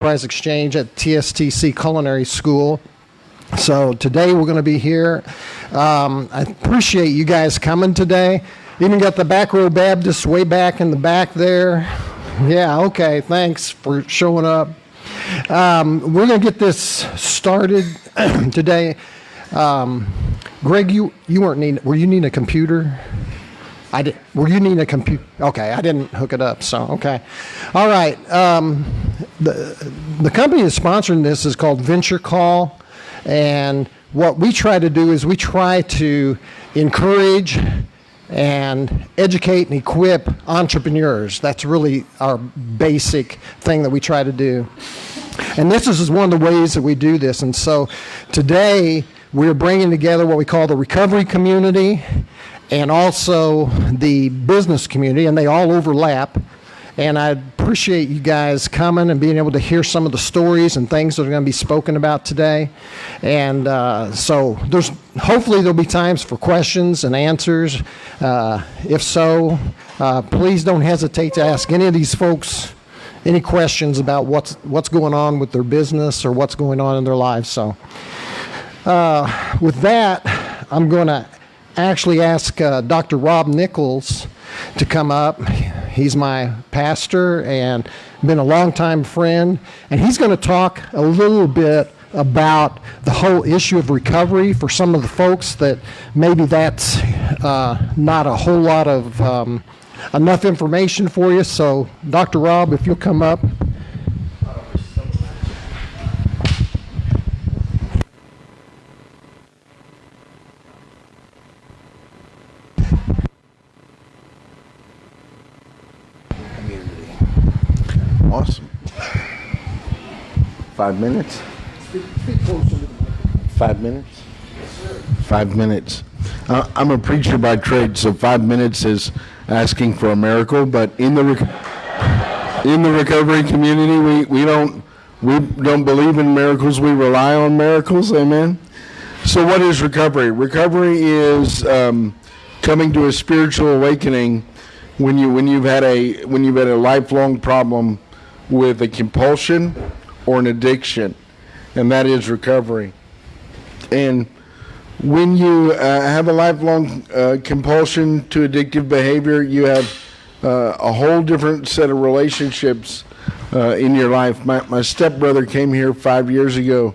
Prize Exchange at TSTC Culinary School. So today we're going to be here. I appreciate you guys coming today. Even got the Back Row Baptists way back in the back there. Yeah, okay, thanks for showing up. We're going to get this started today. Greg, you weren't needing, were you needing a computer? Were you needing a computer? Okay, I didn't hook it up, so okay. All right, the company that's sponsoring this is called Venture Call, and what we try to do is we try to encourage and educate and equip entrepreneurs. That's really our basic thing that we try to do. And this is one of the ways that we do this. And so today we're bringing together what we call the recovery community and also the business community, and they all overlap. And I appreciate you guys coming and being able to hear some of the stories and things that are going to be spoken about today. And so hopefully there'll be times for questions and answers. If so, please don't hesitate to ask any of these folks any questions about what's going on with their business or what's going on in their lives. So with that, I'm going to actually ask Dr. Rob Nichols to come up. He's my pastor and been a longtime friend, and he's going to talk a little bit about the whole issue of recovery for some of the folks that maybe that's not a whole lot of enough information for you. So Dr. Rob, if you'll come up. Awesome. 5 minutes? Speak closer to the microphone. 5 minutes? 5 minutes. I'm a preacher by trade, so 5 minutes is asking for a miracle. But in the recovery community, we don't believe in miracles. We rely on miracles. Amen. So what is recovery? Recovery is coming to a spiritual awakening when you've had a lifelong problem with a compulsion or an addiction, and that is recovery. And when you have a lifelong compulsion to addictive behavior, you have a whole different set of relationships in your life. My stepbrother came here 5 years ago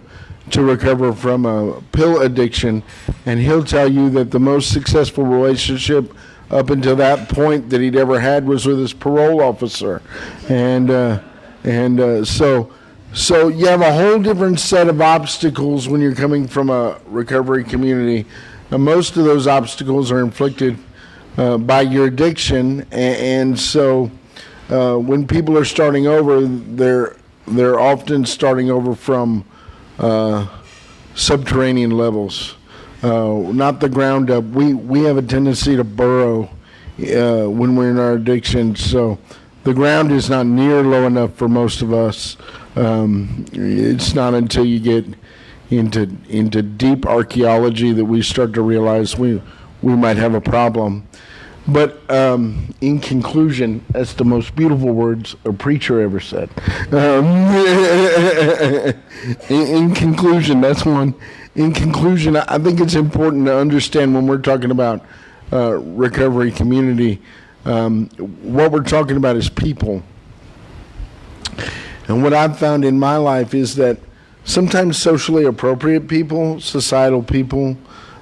to recover from a pill addiction, and he'll tell you that the most successful relationship up until that point that he'd ever had was with his parole officer. So you have a whole different set of obstacles when you're coming from a recovery community. Most of those obstacles are inflicted by your addiction, and so when people are starting over, they're often starting over from subterranean levels, not the ground up. We have a tendency to burrow when we're in our addiction, so the ground is not near low enough for most of us. It's not until you get into deep archaeology that we start to realize we might have a problem. But in conclusion, that's the most beautiful words a preacher ever said. In conclusion, that's one. In conclusion, I think it's important to understand when we're talking about recovery community, what we're talking about is people. And what I've found in my life is that sometimes socially appropriate people, societal people,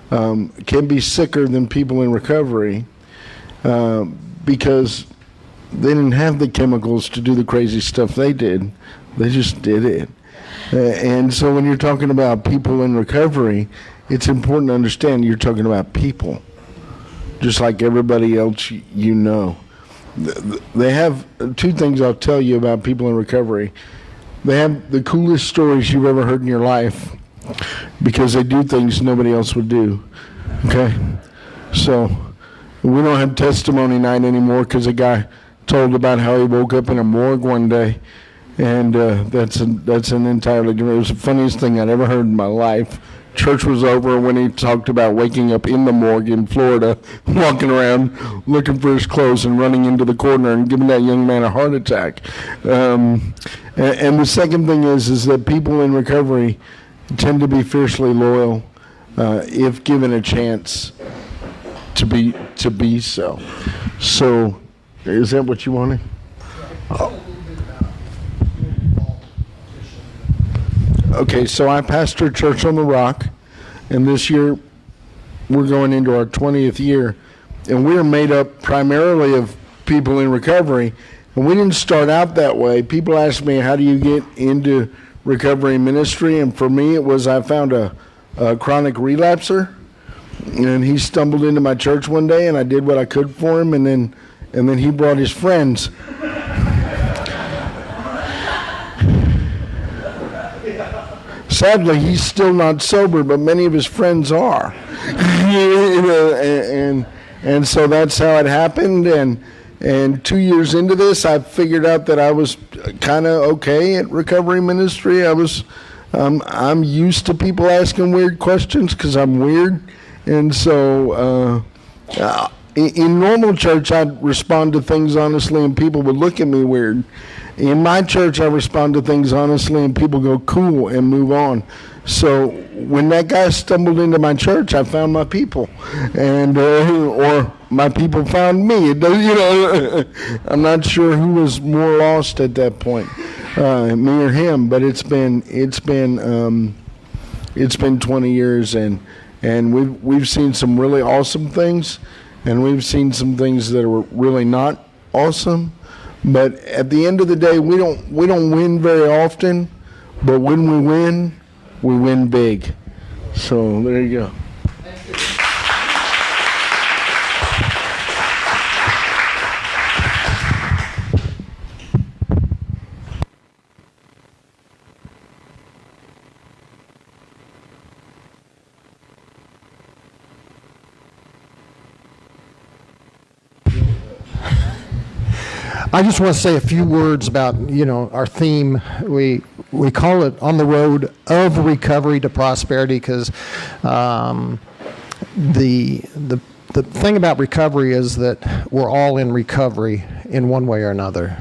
can be sicker than people in recovery because they didn't have the chemicals to do the crazy stuff they did. They just did it. And so when you're talking about people in recovery, it's important to understand you're talking about people, just like everybody else you know. They have two things I'll tell you about people in recovery. They have the coolest stories you've ever heard in your life because they do things nobody else would do. Okay? So we don't have testimony night anymore because a guy told about how he woke up in a morgue one day, and that's an entirely different. It was the funniest thing I'd ever heard in my life. Church was over when he talked about waking up in the morgue in Florida, walking around looking for his clothes and running into the corner and giving that young man a heart attack. And the second thing is that people in recovery tend to be fiercely loyal if given a chance to be so. So, is that what you wanted? Okay, so I pastor Church on the Rock, and this year we're going into our 20th year, and we're made up primarily of people in recovery. And we didn't start out that way. People ask me, how do you get into recovery ministry? And for me, it was I found a chronic relapser, and he stumbled into my church one day, and I did what I could for him, and then he brought his friends. Sadly, he's still not sober, but many of his friends are. And so that's how it happened. And 2 years into this, I figured out that I was kind of okay at recovery ministry. I'm used to people asking weird questions because I'm weird. And so in normal church, I'd respond to things honestly, and people would look at me weird. In my church, I respond to things honestly, and people go, cool, and move on. So when that guy stumbled into my church, I found my people, and or my people found me. I'm not sure who was more lost at that point, me or him. But it's been 20 years, and we've seen some really awesome things, and we've seen some things that are really not awesome. But at the end of the day, we don't win very often, but when we win big. So there you go. I just want to say a few words about, our theme. We call it On the Road of Recovery to Prosperity because the thing about recovery is that we're all in recovery in one way or another.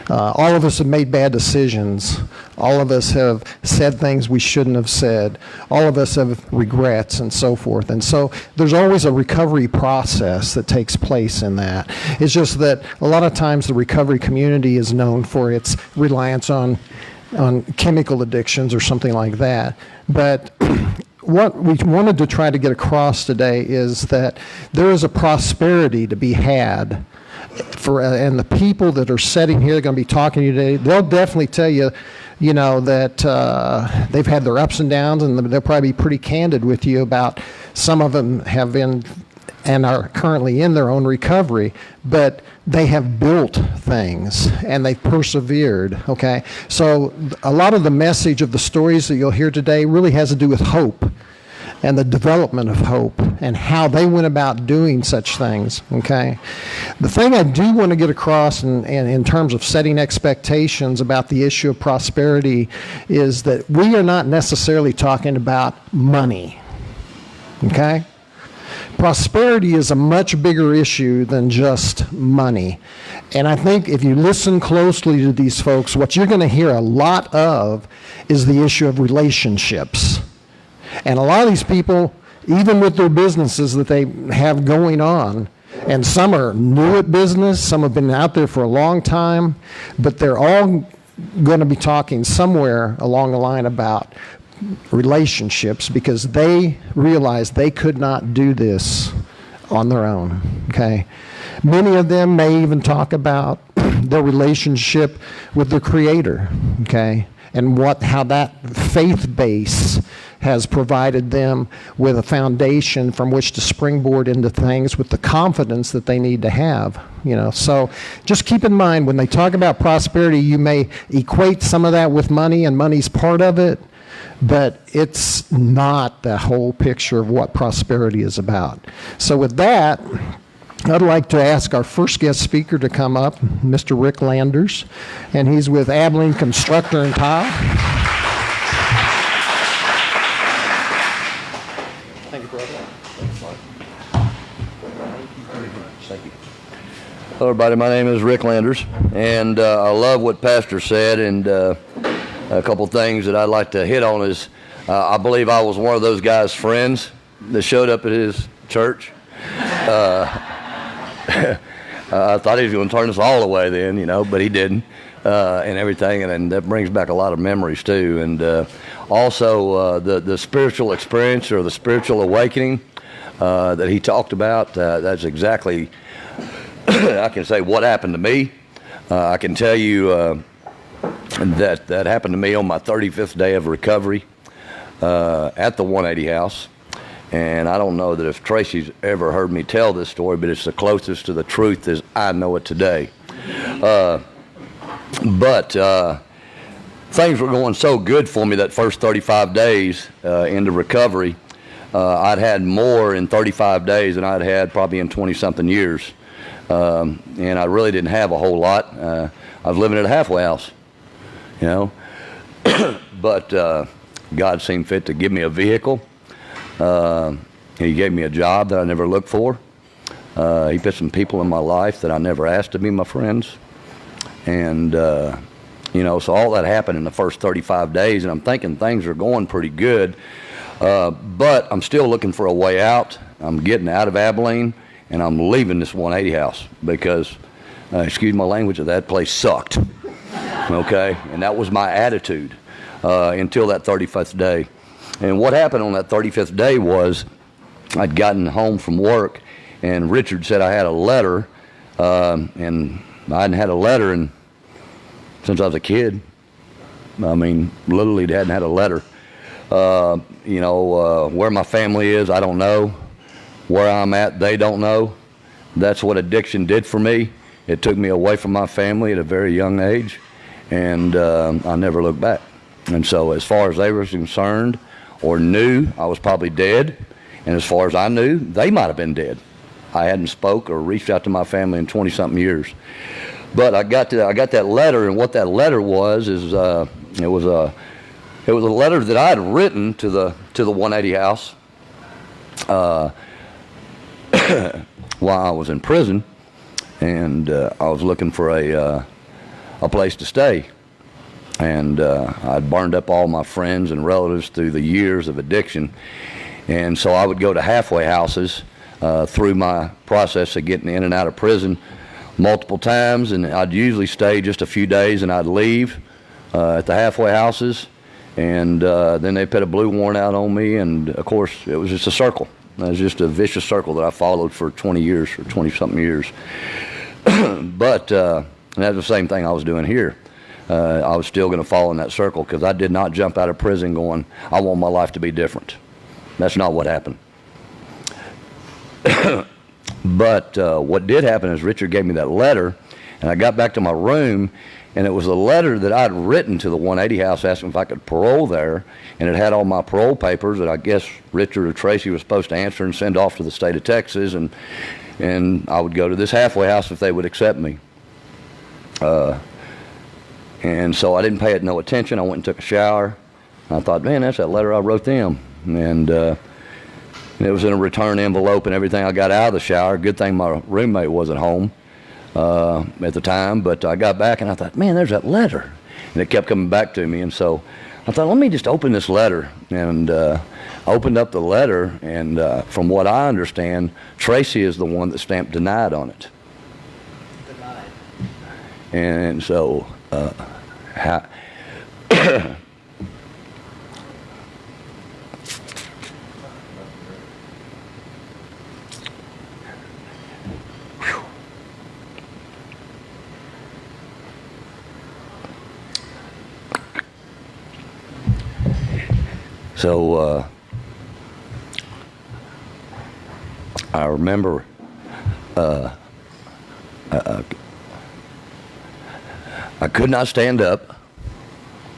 All of us have made bad decisions. All of us have said things we shouldn't have said. All of us have regrets and so forth. And so there's always a recovery process that takes place in that. It's just that a lot of times the recovery community is known for its reliance on chemical addictions or something like that. But what we wanted to try to get across today is that there is a prosperity to be had and the people that are sitting here, they're going to be talking to you today, they'll definitely tell you, that they've had their ups and downs, and they'll probably be pretty candid with you about some of them have been and are currently in their own recovery, but they have built things and they've persevered, okay? So a lot of the message of the stories that you'll hear today really has to do with hope and the development of hope and how they went about doing such things, okay? The thing I do want to get across in terms of setting expectations about the issue of prosperity is that we are not necessarily talking about money, okay? Prosperity is a much bigger issue than just money. And I think if you listen closely to these folks, what you're going to hear a lot of is the issue of relationships. And a lot of these people, even with their businesses that they have going on, and some are new at business, some have been out there for a long time, but they're all going to be talking somewhere along the line about relationships because they realized they could not do this on their own, okay? Many of them may even talk about their relationship with their Creator, okay? And how that faith base has provided them with a foundation from which to springboard into things with the confidence that they need to have. So just keep in mind when they talk about prosperity, you may equate some of that with money, and money's part of it, but it's not the whole picture of what prosperity is about. So with that, I'd like to ask our first guest speaker to come up, Mr. Rick Landers, and he's with Abilene Constructor and Tile. Thank you, brother. Thank you very much. Thank you. Hello, everybody. My name is Rick Landers, and I love what Pastor said. And a couple things that I'd like to hit on is I believe I was one of those guys' friends that showed up at his church. I thought he was going to turn us all away then, you know, but he didn't, and everything. And that brings back a lot of memories, too. And also the spiritual experience or the spiritual awakening that he talked about, that's exactly I can say what happened to me. I can tell you that happened to me on my 35th day of recovery at the 180 house. And I don't know that if Tracy's ever heard me tell this story, but it's the closest to the truth as I know it today. But things were going so good for me that first 35 days into recovery. I'd had more in 35 days than I'd had probably in 20-something years. And I really didn't have a whole lot. I was living at a halfway house, you know. But God seemed fit to give me a vehicle. He gave me a job that I never looked for. He put some people in my life that I never asked to be my friends. And, you know, so all that happened in the first 35 days, and I'm thinking things are going pretty good. But I'm still looking for a way out. I'm getting out of Abilene. And I'm leaving this 180 house because, excuse my language, that place sucked, okay? And that was my attitude until that 35th day. And what happened on that 35th day was I'd gotten home from work, and Richard said I had a letter, and I hadn't had a letter since I was a kid. I mean, literally hadn't had a letter. You know, where my family is, I don't know. Where I'm at, they don't know. That's what addiction did for me. It took me away from my family at a very young age, and I never looked back. And so as far as they were concerned or knew, I was probably dead. And as far as I knew, they might have been dead. I hadn't spoke or reached out to my family in 20-something years. But I got that letter, and what that letter was is it was a letter that I had written to the 180 house. While I was in prison, and I was looking for a place to stay, and I'd burned up all my friends and relatives through the years of addiction, and so I would go to halfway houses through my process of getting in and out of prison multiple times, and I'd usually stay just a few days and I'd leave at the halfway houses, and then they put a blue warrant out on me, and of course it was just a circle. It was just a vicious circle that I followed for 20 years, or 20-something years. But that's the same thing I was doing here. I was still going to fall in that circle because I did not jump out of prison going, I want my life to be different. That's not what happened. But what did happen is Richard gave me that letter, and I got back to my room, and it was a letter that I'd written to the 180 house asking if I could parole there, and it had all my parole papers that I guess Richard or Tracy was supposed to answer and send off to the state of Texas, and I would go to this halfway house if they would accept me. And so I didn't pay it no attention. I went and took a shower. And I thought, man, that's that letter I wrote them. And it was in a return envelope and everything. I got out of the shower. Good thing my roommate wasn't home at the time, but I got back and I thought, man, there's that letter. And it kept coming back to me, and so I thought, let me just open this letter. And opened up the letter, and from what I understand, Tracy is the one that stamped denied on it. Denied. And so So I remember I could not stand up.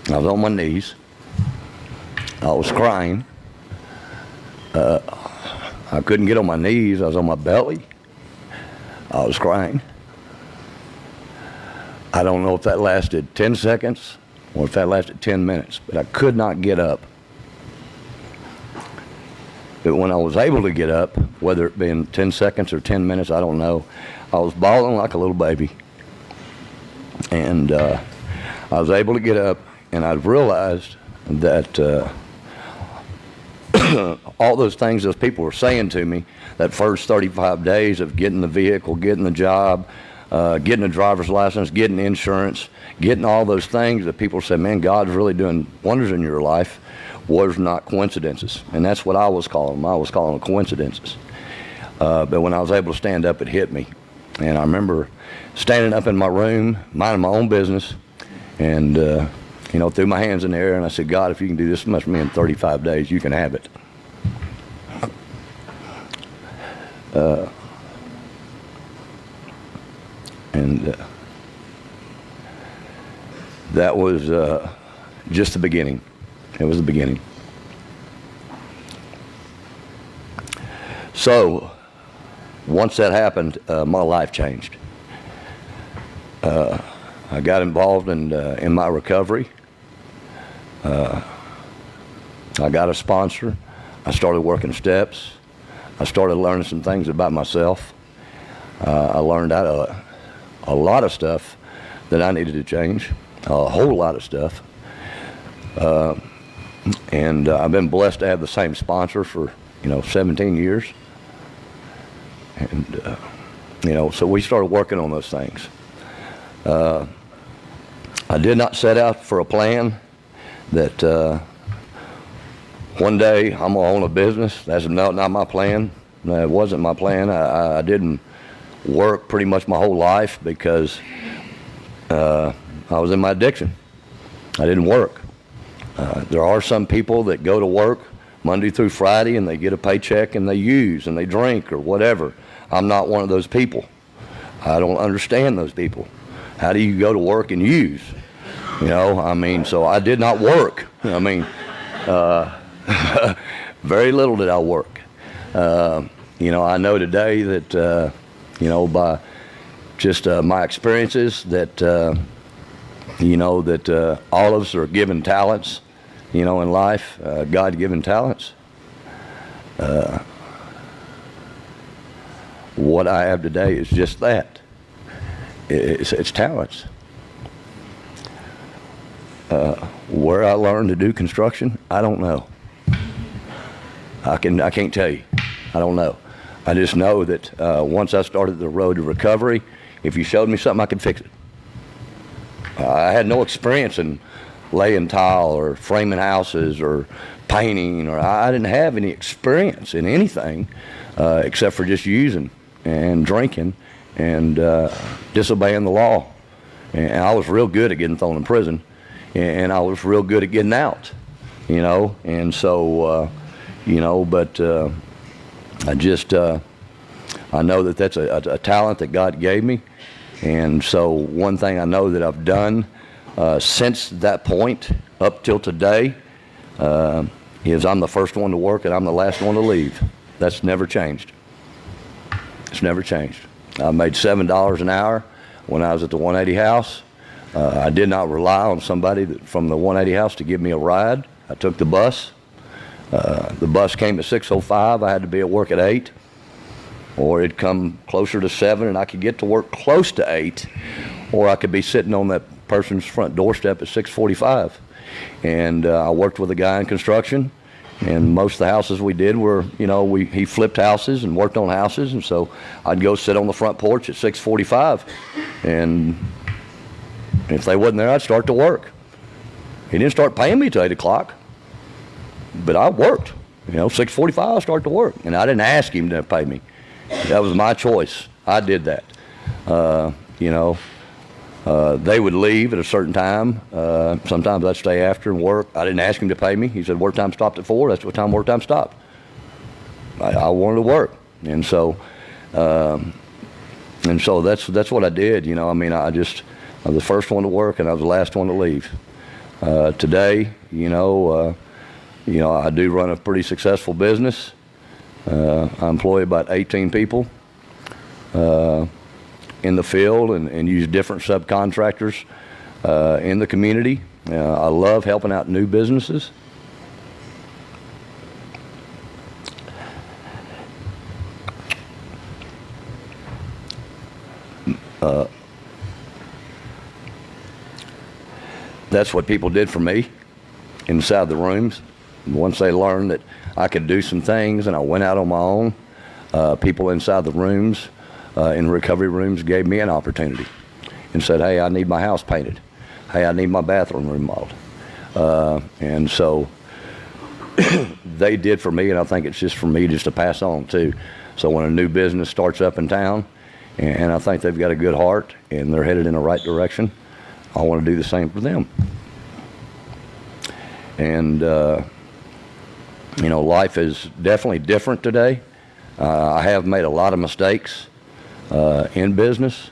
I was on my knees. I was crying. I couldn't get on my knees. I was on my belly. I was crying. I don't know if that lasted 10 seconds or if that lasted 10 minutes, but I could not get up. But when I was able to get up, whether it been 10 seconds or 10 minutes, I don't know, I was bawling like a little baby. And I was able to get up, and I realized that all those things those people were saying to me, that first 35 days of getting the vehicle, getting the job, getting a driver's license, getting insurance, getting all those things that people said, man, God's really doing wonders in your life, was not coincidences. And that's what I was calling them. I was calling them coincidences. But when I was able to stand up, it hit me. And I remember standing up in my room, minding my own business, and threw my hands in the air, and I said, God, if you can do this much for me in 35 days, you can have it. That was just the beginning. It was the beginning. So once that happened, my life changed. I got involved in my recovery. I got a sponsor. I started working steps. I started learning some things about myself. I learned out a lot of stuff that I needed to change, a whole lot of stuff. And I've been blessed to have the same sponsor for 17 years. And so we started working on those things. I did not set out for a plan that one day I'm going to own a business. That's not my plan. It wasn't my plan. I didn't work pretty much my whole life because I was in my addiction. I didn't work. There are some people that go to work Monday through Friday and they get a paycheck and they use and they drink or whatever. I'm not one of those people. I don't understand those people. How do you go to work and use? So I did not work. Very little did I work. I know today that, by just my experiences that, that all of us are given talents, in life, God-given talents. What I have today is just that. It's talents. Where I learned to do construction, I don't know. I can't tell you. I don't know. I just know that once I started the road to recovery, if you showed me something, I could fix it. I had no experience in laying tile or framing houses or painting, or I didn't have any experience in anything except for just using and drinking and disobeying the law. And I was real good at getting thrown in prison, and I was real good at getting out, and so, but I just, I know that that's a talent that God gave me. And so one thing I know that I've done since that point up till today is I'm the first one to work and I'm the last one to leave. That's never changed. It's never changed. I made $7 an hour when I was at the 180 house. I did not rely on somebody from the 180 house to give me a ride. I took the bus. The bus came at 6:05. I had to be at work at 8. Or it'd come closer to 7 and I could get to work close to 8. Or I could be sitting on that person's front doorstep at 6:45. And I worked with a guy in construction. And most of the houses we did were, he flipped houses and worked on houses. And so I'd go sit on the front porch at 6:45. And if they wasn't there, I'd start to work. He didn't start paying me till 8 o'clock. But I worked. 6:45, I start to work. And I didn't ask him to pay me. That was my choice. I did that. They would leave at a certain time. Sometimes I'd stay after and work. I didn't ask him to pay me. He said work time stopped at 4. That's what time work time stopped. I wanted to work. And so that's what I did. I was the first one to work and I was the last one to leave. Today, I do run a pretty successful business. I employ about 18 people in the field and use different subcontractors in the community. I love helping out new businesses. that's what people did for me inside the rooms. Once they learned that I could do some things and I went out on my own, people inside the rooms, in recovery rooms, gave me an opportunity and said, hey, I need my house painted. Hey, I need my bathroom remodeled. And so they did for me, and I think it's just for me just to pass on too. So when a new business starts up in town, and I think they've got a good heart and they're headed in the right direction, I want to do the same for them. And, you know, life is definitely different today. I have made a lot of mistakes in business.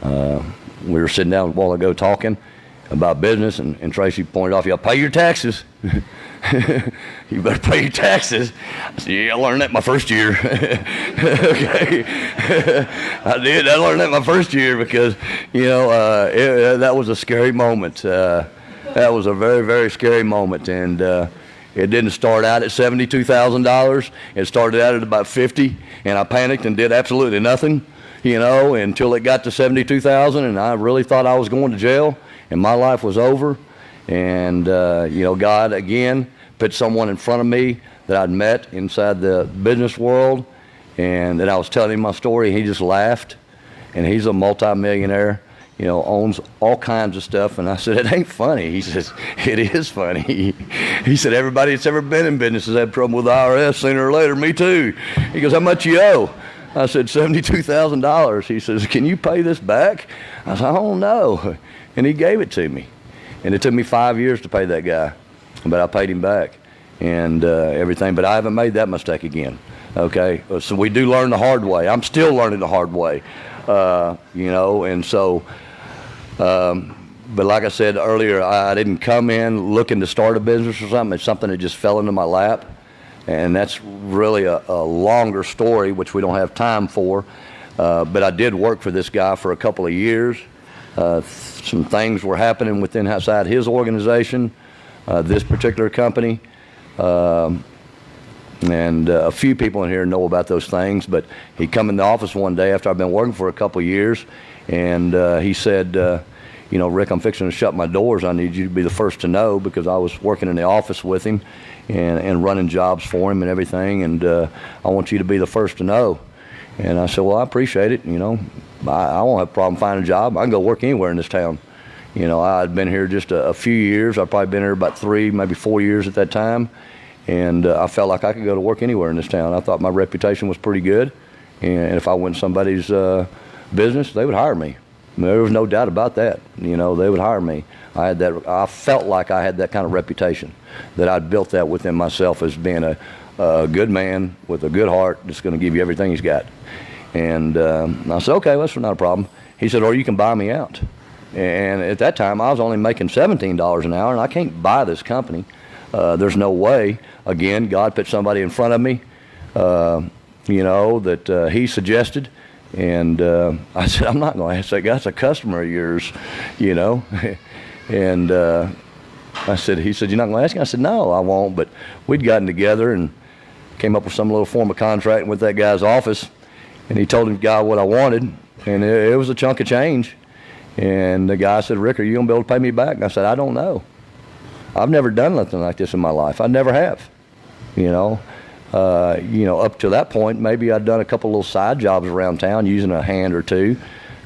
We were sitting down a while ago talking about business, and Tracy pointed off, "Y'all pay your taxes." You better pay your taxes. I said, yeah, I learned that my first year. Okay. I did. I learned that my first year because, you know, that was a scary moment. That was a very, very scary moment. And it didn't start out at $72,000. It started out at about 50, and I panicked and did absolutely nothing, you know, until it got to 72,000, and I really thought I was going to jail, and my life was over. And, you know, God, again, put someone in front of me that I'd met inside the business world, and that I was telling him my story. He just laughed, and he's a multimillionaire, you know, owns all kinds of stuff. And I said, it ain't funny. He says, it is funny. He said, everybody that's ever been in business has had trouble with the IRS sooner or later. Me too. He goes, how much you owe? I said, $72,000. He says, can you pay this back? I said, I don't know. And he gave it to me. And it took me 5 years to pay that guy, but I paid him back and everything. But I haven't made that mistake again. Okay, so we do learn the hard way. I'm still learning the hard way, you know. And so, but like I said earlier, I didn't come in looking to start a business or something. It's something that just fell into my lap, and that's really a longer story, which we don't have time for. But I did work for this guy for a couple of years. Some things were happening within outside his organization, this particular company, and a few people in here know about those things. But he come in the office one day after I've been working for a couple of years, and he said, you know, Rick, I'm fixing to shut my doors. I need you to be the first to know, because I was working in the office with him and running jobs for him and everything, and I want you to be the first to know. And I said, well, I appreciate it. You know, I won't have a problem finding a job. I can go work anywhere in this town. You know, I'd been here just a few years. I'd probably been here about 3, maybe 4 years at that time. And I felt like I could go to work anywhere in this town. I thought my reputation was pretty good. And if I went to somebody's business, they would hire me. There was no doubt about that. You know, they would hire me. I felt like I had that kind of reputation, that I'd built that within myself as being a good man with a good heart that's going to give you everything he's got. And I said, okay, well, that's not a problem. He said, or you can buy me out. And at that time, I was only making $17 an hour, and I can't buy this company. There's no way. Again, God put somebody in front of me, you know, that he suggested. And I said, I'm not going to ask that guy. That's a customer of yours, you know. And I said, he said, you're not going to ask him? I said, no, I won't. But we'd gotten together and came up with some little form of contract with that guy's office. And he told the guy what I wanted, and it was a chunk of change. And the guy said, Rick, are you going to be able to pay me back? And I said, I don't know. I've never done nothing like this in my life. I never have. You know, up to that point, maybe I'd done a couple little side jobs around town, using a hand or two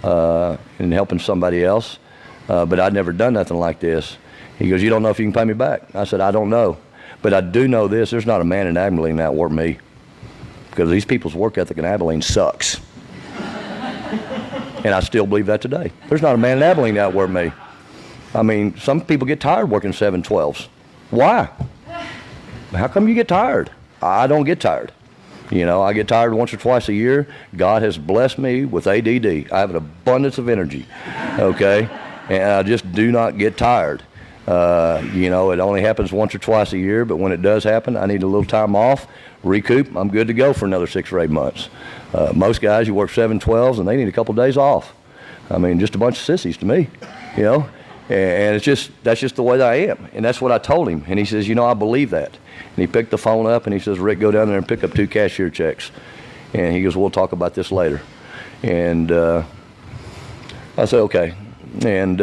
and helping somebody else. But I'd never done nothing like this. He goes, you don't know if you can pay me back? I said, I don't know. But I do know this. There's not a man in Abilene that outworked me, because these people's work ethic in Abilene sucks. And I still believe that today. There's not a man in Abilene that outworked me. I mean, some people get tired working 7/12s. Why? How come you get tired? I don't get tired. You know, I get tired once or twice a year. God has blessed me with ADD. I have an abundance of energy, okay? And I just do not get tired. You know, it only happens once or twice a year, but when it does happen, I need a little time off, recoup. I'm good to go for another 6 or 8 months. Most guys, you work 7/12s, and they need a couple days off. I mean, just a bunch of sissies to me, you know? And it's just, that's just the way that I am. And that's what I told him. And he says, you know, I believe that. And he picked the phone up and he says, Rick, go down there and pick up 2 cashier checks. And he goes, we'll talk about this later. And I said, okay. And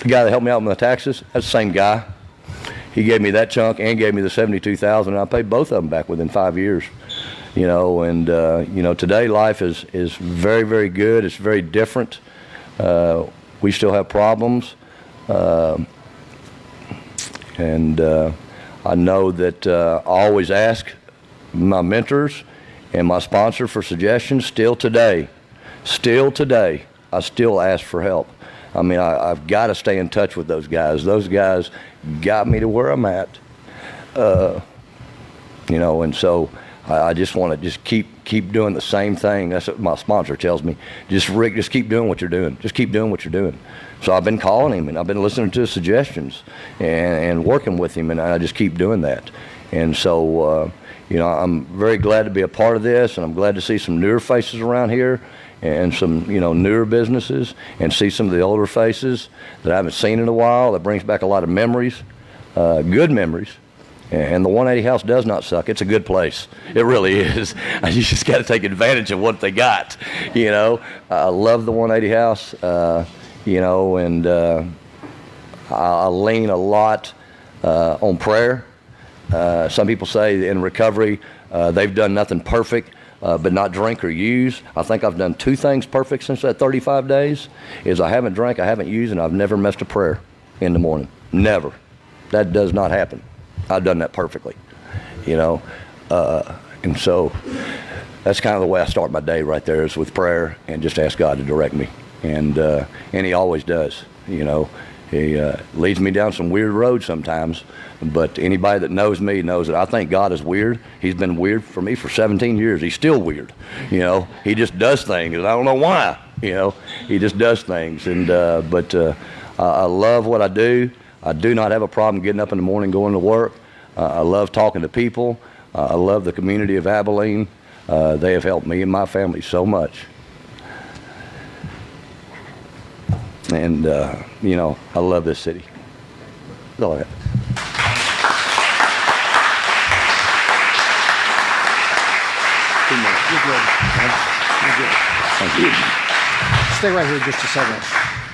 the guy that helped me out with my taxes, that's the same guy. He gave me that chunk and gave me the $72,000, and I paid both of them back within 5 years. You know, and you know, today life is very, very good. It's very different. We still have problems, and I know that I always ask my mentors and my sponsor for suggestions. Still today, I still ask for help. I mean, I've got to stay in touch with those guys. Those guys got me to where I'm at, you know, and so I just want to just keep doing the same thing. That's what my sponsor tells me. Rick, just keep doing what you're doing. Just keep doing what you're doing. So I've been calling him, and I've been listening to his suggestions and working with him, and I just keep doing that. And so, you know, I'm very glad to be a part of this, and I'm glad to see some newer faces around here and some, you know, newer businesses, and see some of the older faces that I haven't seen in a while. That brings back a lot of memories, good memories. And the 180 house does not suck. It's a good place. It really is. You just got to take advantage of what they got. You know, I love the 180 house, you know, and I lean a lot on prayer. Some people say in recovery they've done nothing perfect, but not drink or use. I think I've done two things perfect since that 35 days, is I haven't drank, I haven't used, and I've never missed a prayer in the morning. Never. That does not happen. I've done that perfectly, you know, and so that's kind of the way I start my day right there, is with prayer and just ask God to direct me, and He always does. You know, He leads me down some weird roads sometimes, but anybody that knows me knows that I think God is weird. He's been weird for me for 17 years. He's still weird, you know. He just does things, and I don't know why. You know, He just does things, and but I love what I do. I do not have a problem getting up in the morning, going to work. I love talking to people. I love the community of Abilene. They have helped me and my family so much. And, you know, I love this city. That's all I have. Thank you. Stay right here just a second.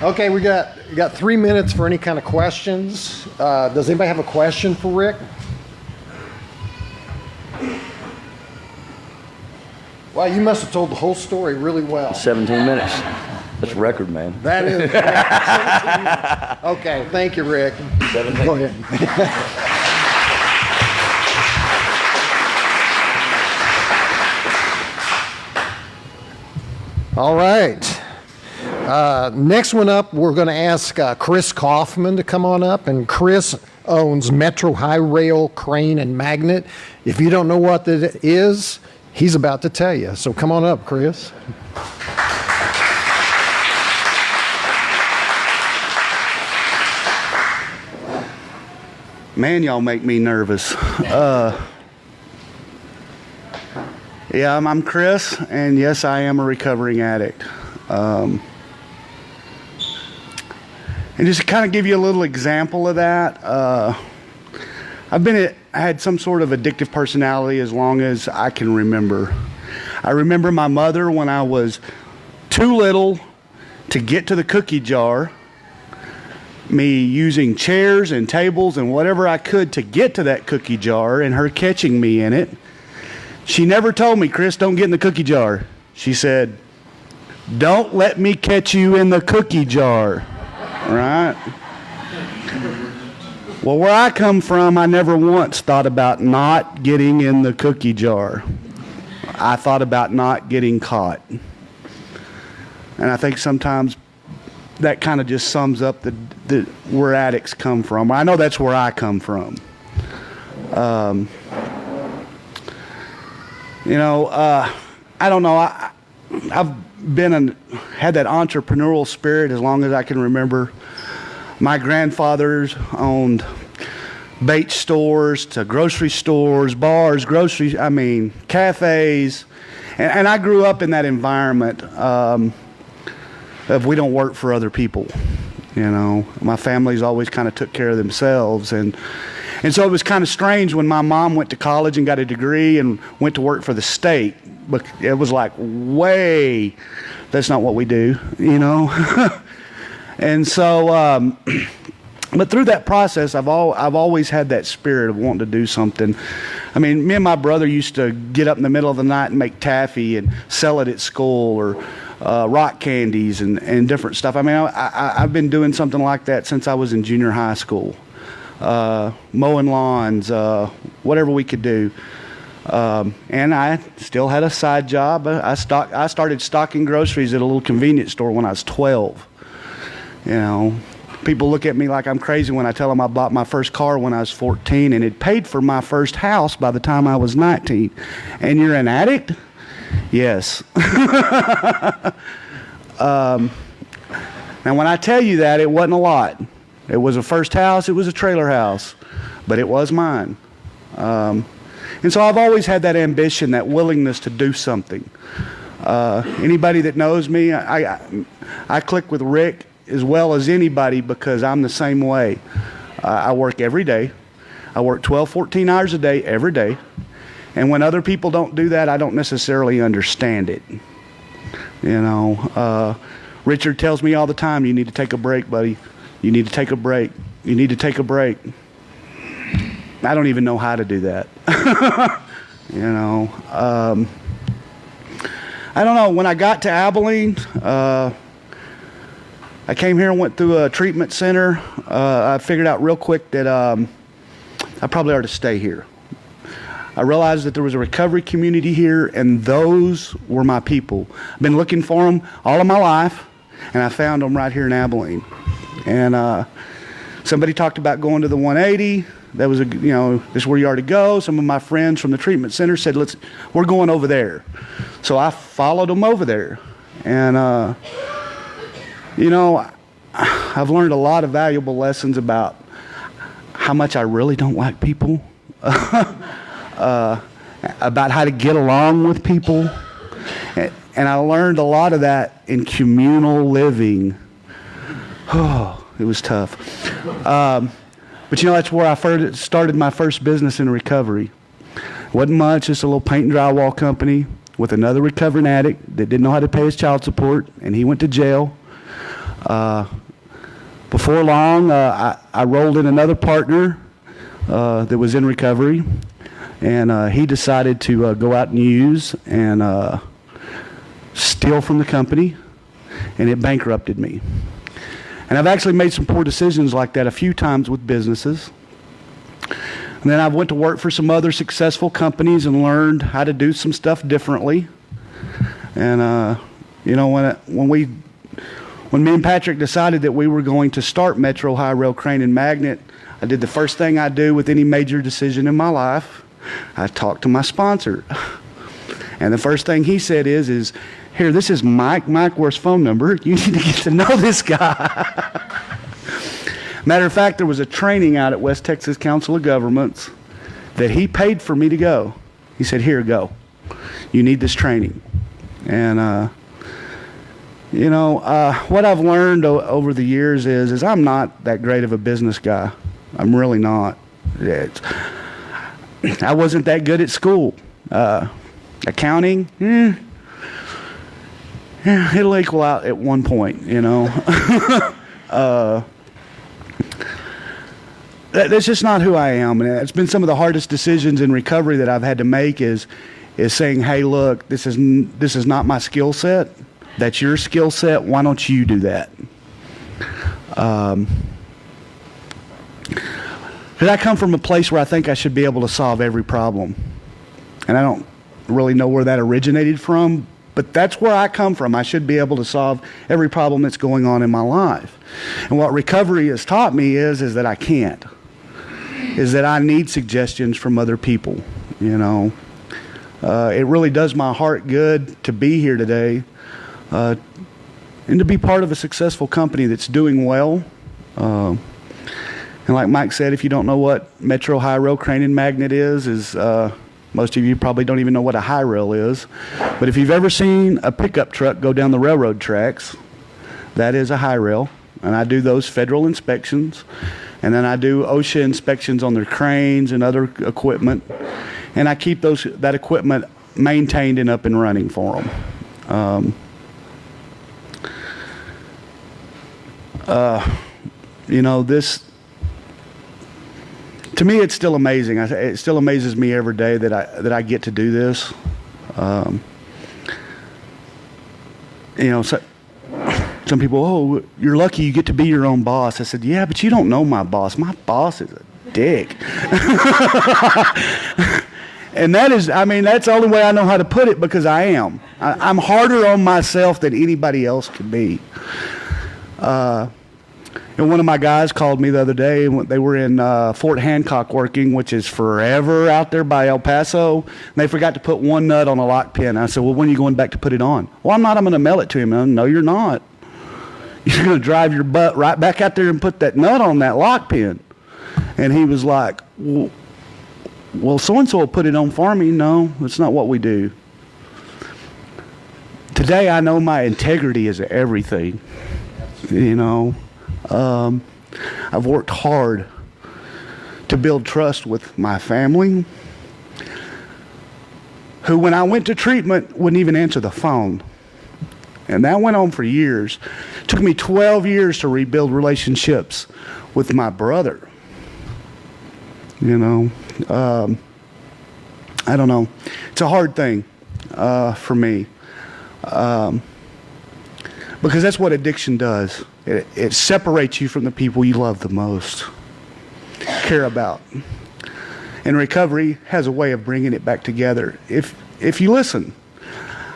Okay, we got 3 minutes for any kind of questions. Does anybody have a question for Rick? Wow, you must have told the whole story really well. 17 minutes. That's a record, man. That is. Okay, thank you, Rick. 17. Go ahead. All right. Next one up, we're going to ask Chris Kaufman to come on up. And Chris owns Metro High Rail Crane and Magnet. If you don't know what that is, he's about to tell you. So come on up, Chris. Man, y'all make me nervous. Yeah, I'm Chris, and yes, I am a recovering addict. And just to kind of give you a little example of that, I had some sort of addictive personality as long as I can remember. I remember my mother when I was too little to get to the cookie jar, me using chairs and tables and whatever I could to get to that cookie jar, and her catching me in it. She never told me, Chris, don't get in the cookie jar. She said, don't let me catch you in the cookie jar. Right? Well, where I come from, I never once thought about not getting in the cookie jar. I thought about not getting caught. And I think sometimes that kind of just sums up where addicts come from. I know that's where I come from. You know, I don't know. I've had that entrepreneurial spirit as long as I can remember. My grandfathers owned bait stores to grocery stores, bars, cafes. And I grew up in that environment of we don't work for other people. You know, my family's always kind of took care of themselves. And so it was kind of strange when my mom went to college and got a degree and went to work for the state. But it was like, that's not what we do, you know. And so, but through that process, I've always had that spirit of wanting to do something. I mean, me and my brother used to get up in the middle of the night and make taffy and sell it at school, or rock candies and different stuff. I mean, I've been doing something like that since I was in junior high school. Mowing lawns, whatever we could do. And I still had a side job. I started stocking groceries at a little convenience store when I was 12. You know, people look at me like I'm crazy when I tell them I bought my first car when I was 14 and it paid for my first house by the time I was 19. And you're an addict? Yes. Now, when I tell you that, it wasn't a lot. It was a first house, it was a trailer house, but it was mine. And so I've always had that ambition, that willingness to do something. Anybody that knows me, I click with Rick as well as anybody because I'm the same way. I work every day. I work 12, 14 hours a day, every day. And when other people don't do that, I don't necessarily understand it. You know, Richard tells me all the time, you need to take a break, buddy. You need to take a break. You need to take a break. I don't even know how to do that. You know, I don't know. When I got to Abilene, I came here and went through a treatment center. I figured out real quick that I probably ought to stay here. I realized that there was a recovery community here, and those were my people. I've been looking for them all of my life, and I found them right here in Abilene. And somebody talked about going to the 180. That was this is where you are to go. Some of my friends from the treatment center said, we're going over there. So I followed them over there. And, I've learned a lot of valuable lessons about how much I really don't like people, about how to get along with people. And I learned a lot of that in communal living. Oh, it was tough. But that's where I started my first business in recovery. Wasn't much, just a little paint and drywall company with another recovering addict that didn't know how to pay his child support, and he went to jail. Before long, I rolled in another partner that was in recovery, and he decided to go out and use and steal from the company, and it bankrupted me. And I've actually made some poor decisions like that a few times with businesses. And then I went to work for some other successful companies and learned how to do some stuff differently. And when me and Patrick decided that we were going to start Metro High Rail Crane and Magnet, I did the first thing I do with any major decision in my life. I talked to my sponsor. And the first thing he said is, here, this is Mike Worth's phone number. You need to get to know this guy. Matter of fact, there was a training out at West Texas Council of Governments that he paid for me to go. He said, here, go. You need this training. And, what I've learned over the years is I'm not that great of a business guy. I'm really not. I wasn't that good at school. Accounting, it'll equal out at one point, That's just not who I am. And it's been some of the hardest decisions in recovery that I've had to make is saying, hey, look, this is not my skill set. That's your skill set. Why don't you do that? Because I come from a place where I think I should be able to solve every problem. And I don't really know where that originated from, but that's where I come from. I should be able to solve every problem that's going on in my life. And what recovery has taught me is that I can't. Is that I need suggestions from other people, It really does my heart good to be here today and to be part of a successful company that's doing well. And like Mike said, if you don't know what Metro High Rail Crane and Magnet is most of you probably don't even know what a high rail is. But if you've ever seen a pickup truck go down the railroad tracks, that is a high rail. And I do those federal inspections. And then I do OSHA inspections on their cranes and other equipment. And I keep that equipment maintained and up and running for them. You know, this, to me, it's still amazing. It still amazes me every day that I get to do this. You know, so, some people, oh, you're lucky you get to be your own boss. I said, yeah, but you don't know my boss. My boss is a dick. And that is, I mean, that's the only way I know how to put it, because I am. I'm harder on myself than anybody else can be. And one of my guys called me the other day. They were in Fort Hancock working, which is forever out there by El Paso. And they forgot to put one nut on a lock pin. I said, well, when are you going back to put it on? Well, I'm not. I'm going to mail it to him. No, you're not. You're going to drive your butt right back out there and put that nut on that lock pin. And he was like, well, so-and-so will put it on for me. No, that's not what we do. Today, I know my integrity is everything. You know, I've worked hard to build trust with my family, who, when I went to treatment, wouldn't even answer the phone. And that went on for years. It took me 12 years to rebuild relationships with my brother. You know, I don't know. It's a hard thing for me. Because that's what addiction does. It separates you from the people you love the most, care about. And recovery has a way of bringing it back together. If you listen,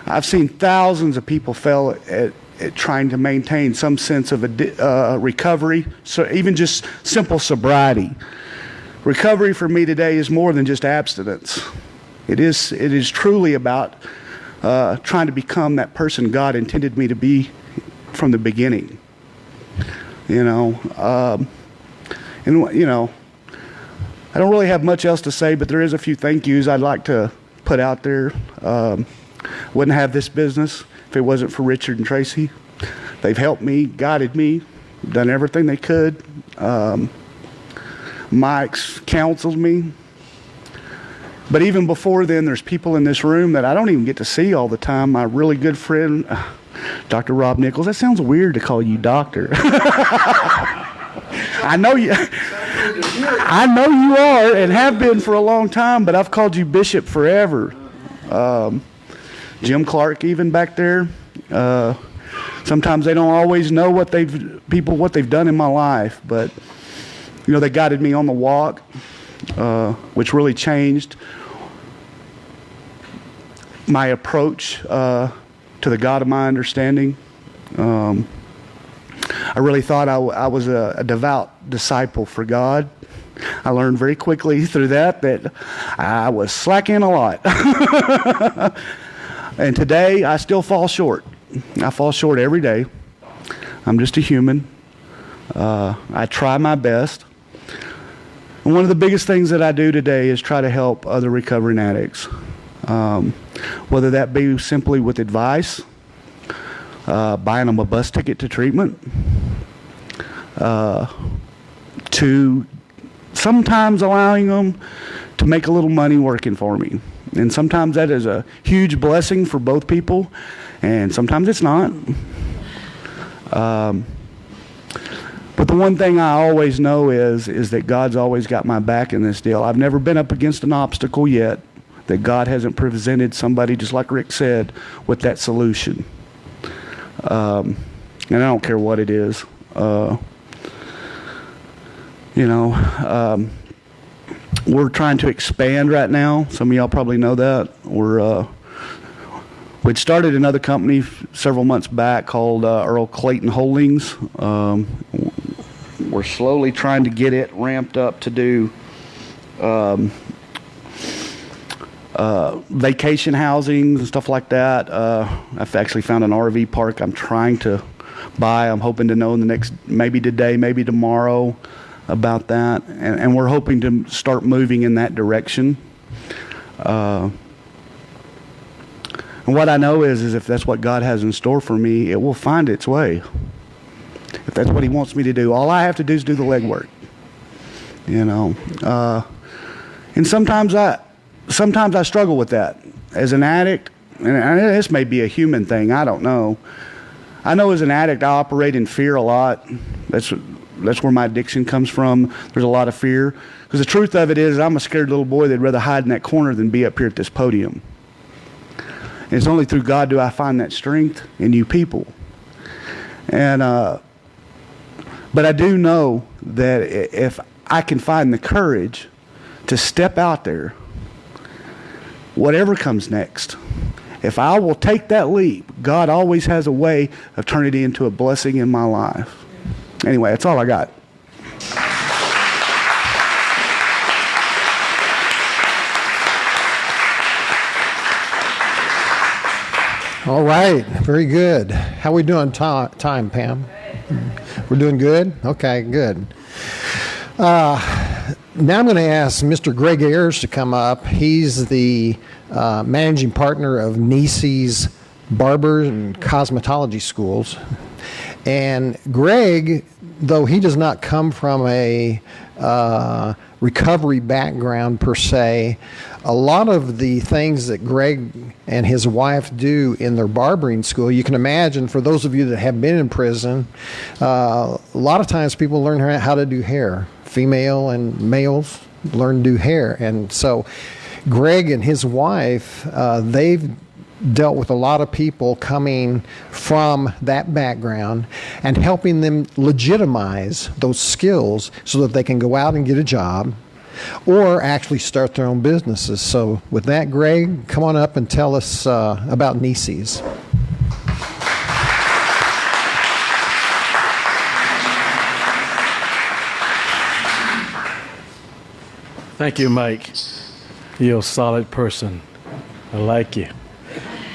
I've seen thousands of people fail at trying to maintain some sense of recovery, so even just simple sobriety. Recovery for me today is more than just abstinence. It is truly about trying to become that person God intended me to be from the beginning. You know, and you know, I don't really have much else to say, but there is a few thank yous I'd like to put out there. Wouldn't have this business if it wasn't for Richard and Tracy. They've helped me, guided me, done everything they could. Mike's counseled me. But even before then, there's people in this room that I don't even get to see all the time. My really good friend, Dr. Rob Nichols. That sounds weird to call you doctor. I know you are and have been for a long time, but I've called you Bishop forever. Jim Clark, even back there. Sometimes they don't always know what they've done in my life, but you know, they guided me on the walk, which really changed my approach to the God of my understanding. I really thought I was a devout disciple for God. I learned very quickly through that I was slacking a lot. And today, I still fall short. I fall short every day. I'm just a human. I try my best. And one of the biggest things that I do today is try to help other recovering addicts. Whether that be simply with advice, buying them a bus ticket to treatment, to sometimes allowing them to make a little money working for me. And sometimes that is a huge blessing for both people, and sometimes it's not. But the one thing I always know is that God's always got my back in this deal. I've never been up against an obstacle yet that God hasn't presented somebody, just like Rick said, with that solution. And I don't care what it is. We're trying to expand right now. Some of y'all probably know that. We'd started another company several months back called Earl Clayton Holdings. We're slowly trying to get it ramped up to do vacation housing and stuff like that. I've actually found an RV park I'm trying to buy. I'm hoping to know in the next, maybe today, maybe tomorrow, about that. And we're hoping to start moving in that direction. And what I know is if that's what God has in store for me, it will find its way. If that's what He wants me to do, all I have to do is do the legwork. You know, and sometimes I struggle with that as an addict, and this may be a human thing. I don't know. I know as an addict, I operate in fear a lot. That's where my addiction comes from. There's a lot of fear. Because the truth of it is, I'm a scared little boy that'd rather hide in that corner than be up here at this podium. And it's only through God do I find that strength in you people. And but I do know that if I can find the courage to step out there, whatever comes next, if I will take that leap, God always has a way of turning it into a blessing in my life. Anyway, that's all I got. All right, very good. How we doing time, Pam? We're doing good? Okay, good. Now I'm going to ask Mr. Greg Ayers to come up. He's the managing partner of Nisi's Barber and Cosmetology Schools. And Greg, though he does not come from a recovery background per se, a lot of the things that Greg and his wife do in their barbering school, you can imagine, for those of you that have been in prison, a lot of times people learn how to do hair. Female and males learn to do hair. And so Greg and his wife, they've dealt with a lot of people coming from that background and helping them legitimize those skills so that they can go out and get a job or actually start their own businesses. So with that, Greg, come on up and tell us about Nisi's. Thank you, Mike. You're a solid person. I like you.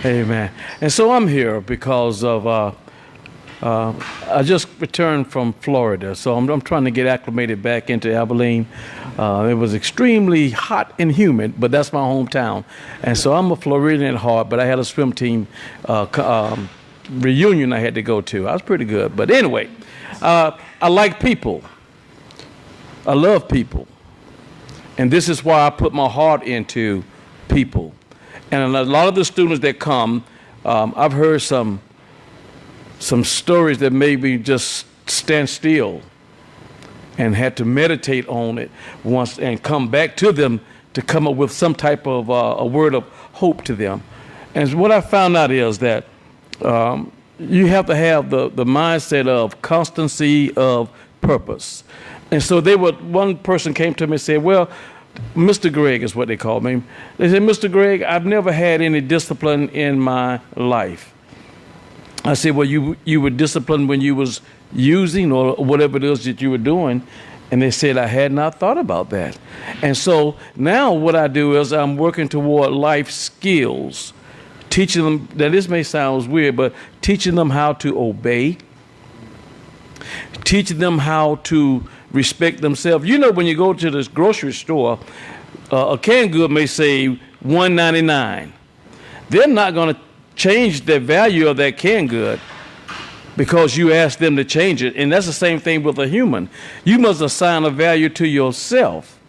Amen. And so I'm here because of I just returned from Florida, so I'm trying to get acclimated back into Abilene. It was extremely hot and humid, but that's my hometown. And so I'm a Floridian at heart, but I had a swim team reunion I had to go to. I was pretty good. But anyway, I like people. I love people. And this is why I put my heart into people. And a lot of the students that come, I've heard some stories that made me just stand still and had to meditate on it once and come back to them to come up with some type of a word of hope to them. And what I found out is that you have to have the mindset of constancy of purpose. And so one person came to me and said, well, Mr. Greg is what they called me. They said, Mr. Greg, I've never had any discipline in my life. I said, well, you were disciplined when you was using or whatever it is that you were doing. And they said, I had not thought about that. And so now what I do is I'm working toward life skills, teaching them, that this may sound weird, but teaching them how to obey, teaching them how to respect themselves. You know, when you go to this grocery store, a canned good may say $1.99. They're not going to change the value of that canned good because you ask them to change it. And that's the same thing with a human. You must assign a value to yourself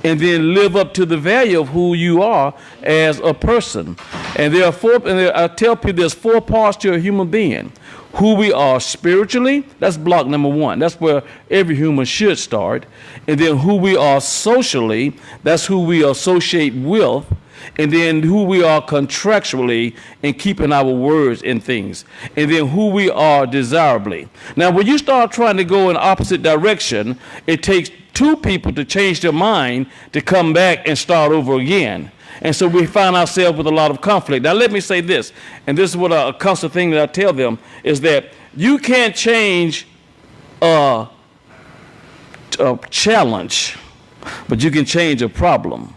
and then live up to the value of who you are as a person. And I tell people there's 4 parts to a human being. Who we are spiritually, that's block number 1. That's where every human should start. And then who we are socially, that's who we associate with. And then who we are contractually in keeping our words and things. And then who we are desirably. Now, when you start trying to go in opposite direction, it takes 2 people to change their mind to come back and start over again. And so we find ourselves with a lot of conflict. Now, let me say this, and this is what a constant thing that I tell them, is that you can't change a challenge, but you can change a problem.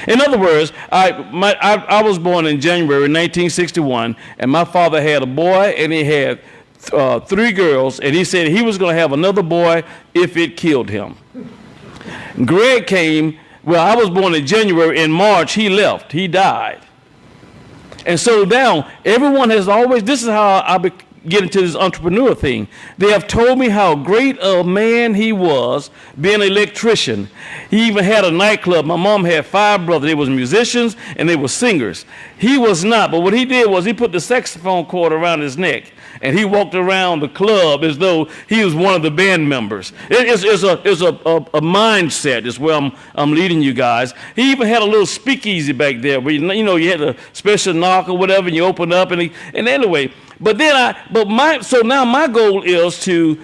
In other words, I was born in January 1961, and my father had a boy, and he had 3 girls, and he said he was going to have another boy if it killed him. Greg came. Well, I was born in January. In March, he left. He died. And so now, everyone has always, this is how I get into this entrepreneur thing. They have told me how great a man he was, being an electrician. He even had a nightclub. My mom had 5 brothers. They was musicians and they were singers. He was not, but what he did was he put the saxophone cord around his neck, and he walked around the club as though he was one of the band members. It's a mindset is where I'm leading you guys. He even had a little speakeasy back there where you had a special knock or whatever, and you open up and anyway. But now my goal is to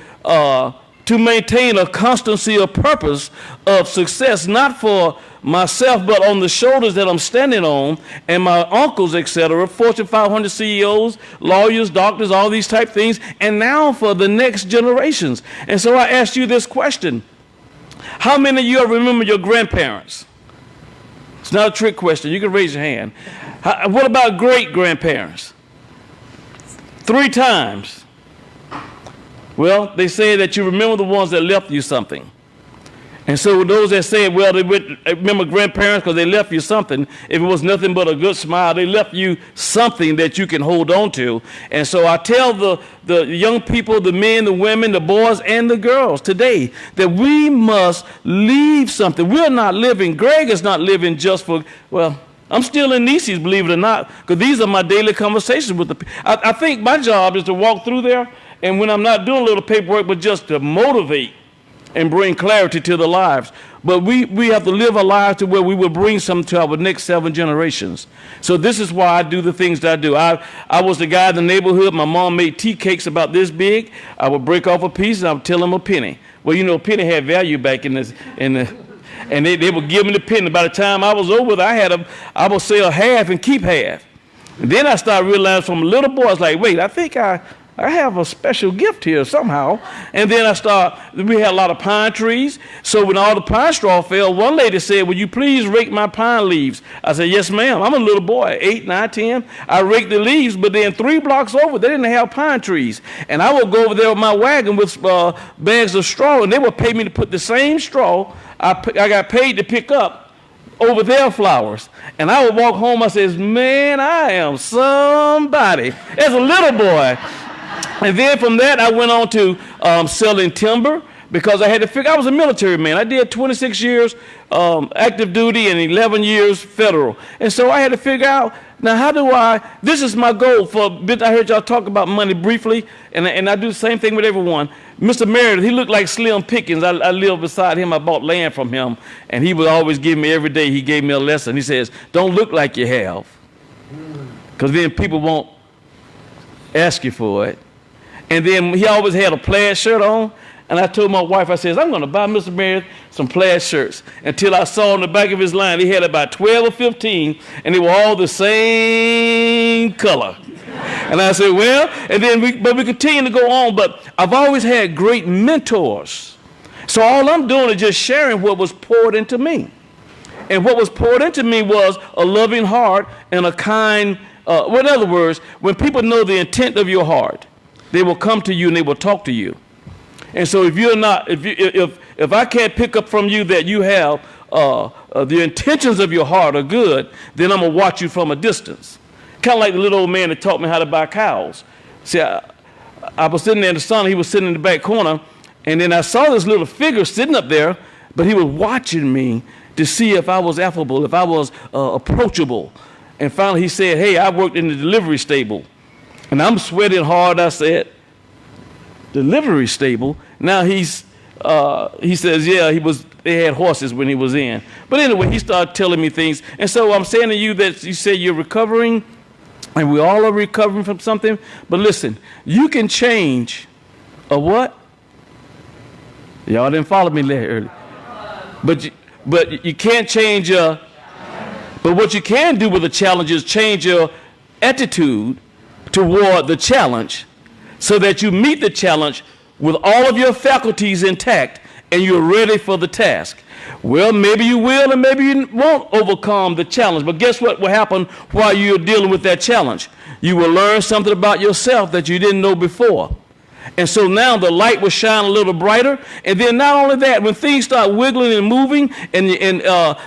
maintain a constancy of purpose of success, not for myself, but on the shoulders that I'm standing on, and my uncles, etc., Fortune 500 CEOs, lawyers, doctors, all these type things, and now for the next generations. And so I asked you this question. How many of you remember your grandparents? It's not a trick question. You can raise your hand. What about great-grandparents? 3 times. Well, they say that you remember the ones that left you something. And so those that say, well, they remember grandparents because they left you something. If it was nothing but a good smile, they left you something that you can hold on to. And so I tell the young people, the men, the women, the boys, and the girls today that we must leave something. We're not living, Greg is not living just for, well, I'm still in Nieces, believe it or not, because these are my daily conversations with the people. I think my job is to walk through there, and when I'm not doing a little paperwork, but just to motivate and bring clarity to the lives. But we have to live our lives to where we will bring something to our next 7 generations. So this is why I do the things that I do. I was the guy in the neighborhood. My mom made tea cakes about this big. I would break off a piece and I would tell them a penny. Well, a penny had value back and they would give me the penny. By the time I was over, I would sell half and keep half. And then I started realizing from a little boy, I was like, wait, I think I have a special gift here somehow. And then we had a lot of pine trees. So when all the pine straw fell, one lady said, will you please rake my pine leaves? I said, yes, ma'am. I'm a little boy, 8, 9, 10. I raked the leaves, but then 3 blocks over, they didn't have pine trees. And I would go over there with my wagon with bags of straw, and they would pay me to put the same straw I got paid to pick up over their flowers. And I would walk home, I says, man, I am somebody. As a little boy. And then from that, I went on to selling timber because I had to figure, I was a military man. I did 26 years active duty and 11 years federal. And so I had to figure out, now this is my goal I heard y'all talk about money briefly, and I do the same thing with everyone. Mr. Meredith, he looked like Slim Pickens. I lived beside him. I bought land from him, and he would always give me, every day he gave me a lesson. He says, don't look like you have, because then people won't ask you for it. And then he always had a plaid shirt on. And I told my wife, I said, I'm going to buy Mr. Meredith some plaid shirts. Until I saw on the back of his line, he had about 12 or 15, and they were all the same color. And I said, well, and then we continue to go on. But I've always had great mentors. So all I'm doing is just sharing what was poured into me. And what was poured into me was a loving heart and a kind, in other words, when people know the intent of your heart, they will come to you and they will talk to you. And so if I can't pick up from you that you have the intentions of your heart are good, then I'm going to watch you from a distance. Kind of like the little old man that taught me how to buy cows. See, I was sitting there in the sun, he was sitting in the back corner, and then I saw this little figure sitting up there, but he was watching me to see if I was affable, if I was approachable. And finally he said, hey, I worked in the delivery stable. And I'm sweating hard. I said, delivery stable? Now he says, yeah, they had horses when he was in. But anyway, he started telling me things. And so I'm saying to you that you say you're recovering, and we all are recovering from something. But listen, you can change a what? Y'all didn't follow me earlier. But you can't change but what you can do with a challenge is change your attitude toward the challenge so that you meet the challenge with all of your faculties intact and you're ready for the task. Well, maybe you will and maybe you won't overcome the challenge, but guess what will happen while you're dealing with that challenge? You will learn something about yourself that you didn't know before. And so now the light will shine a little brighter. And then not only that, when things start wiggling and moving, and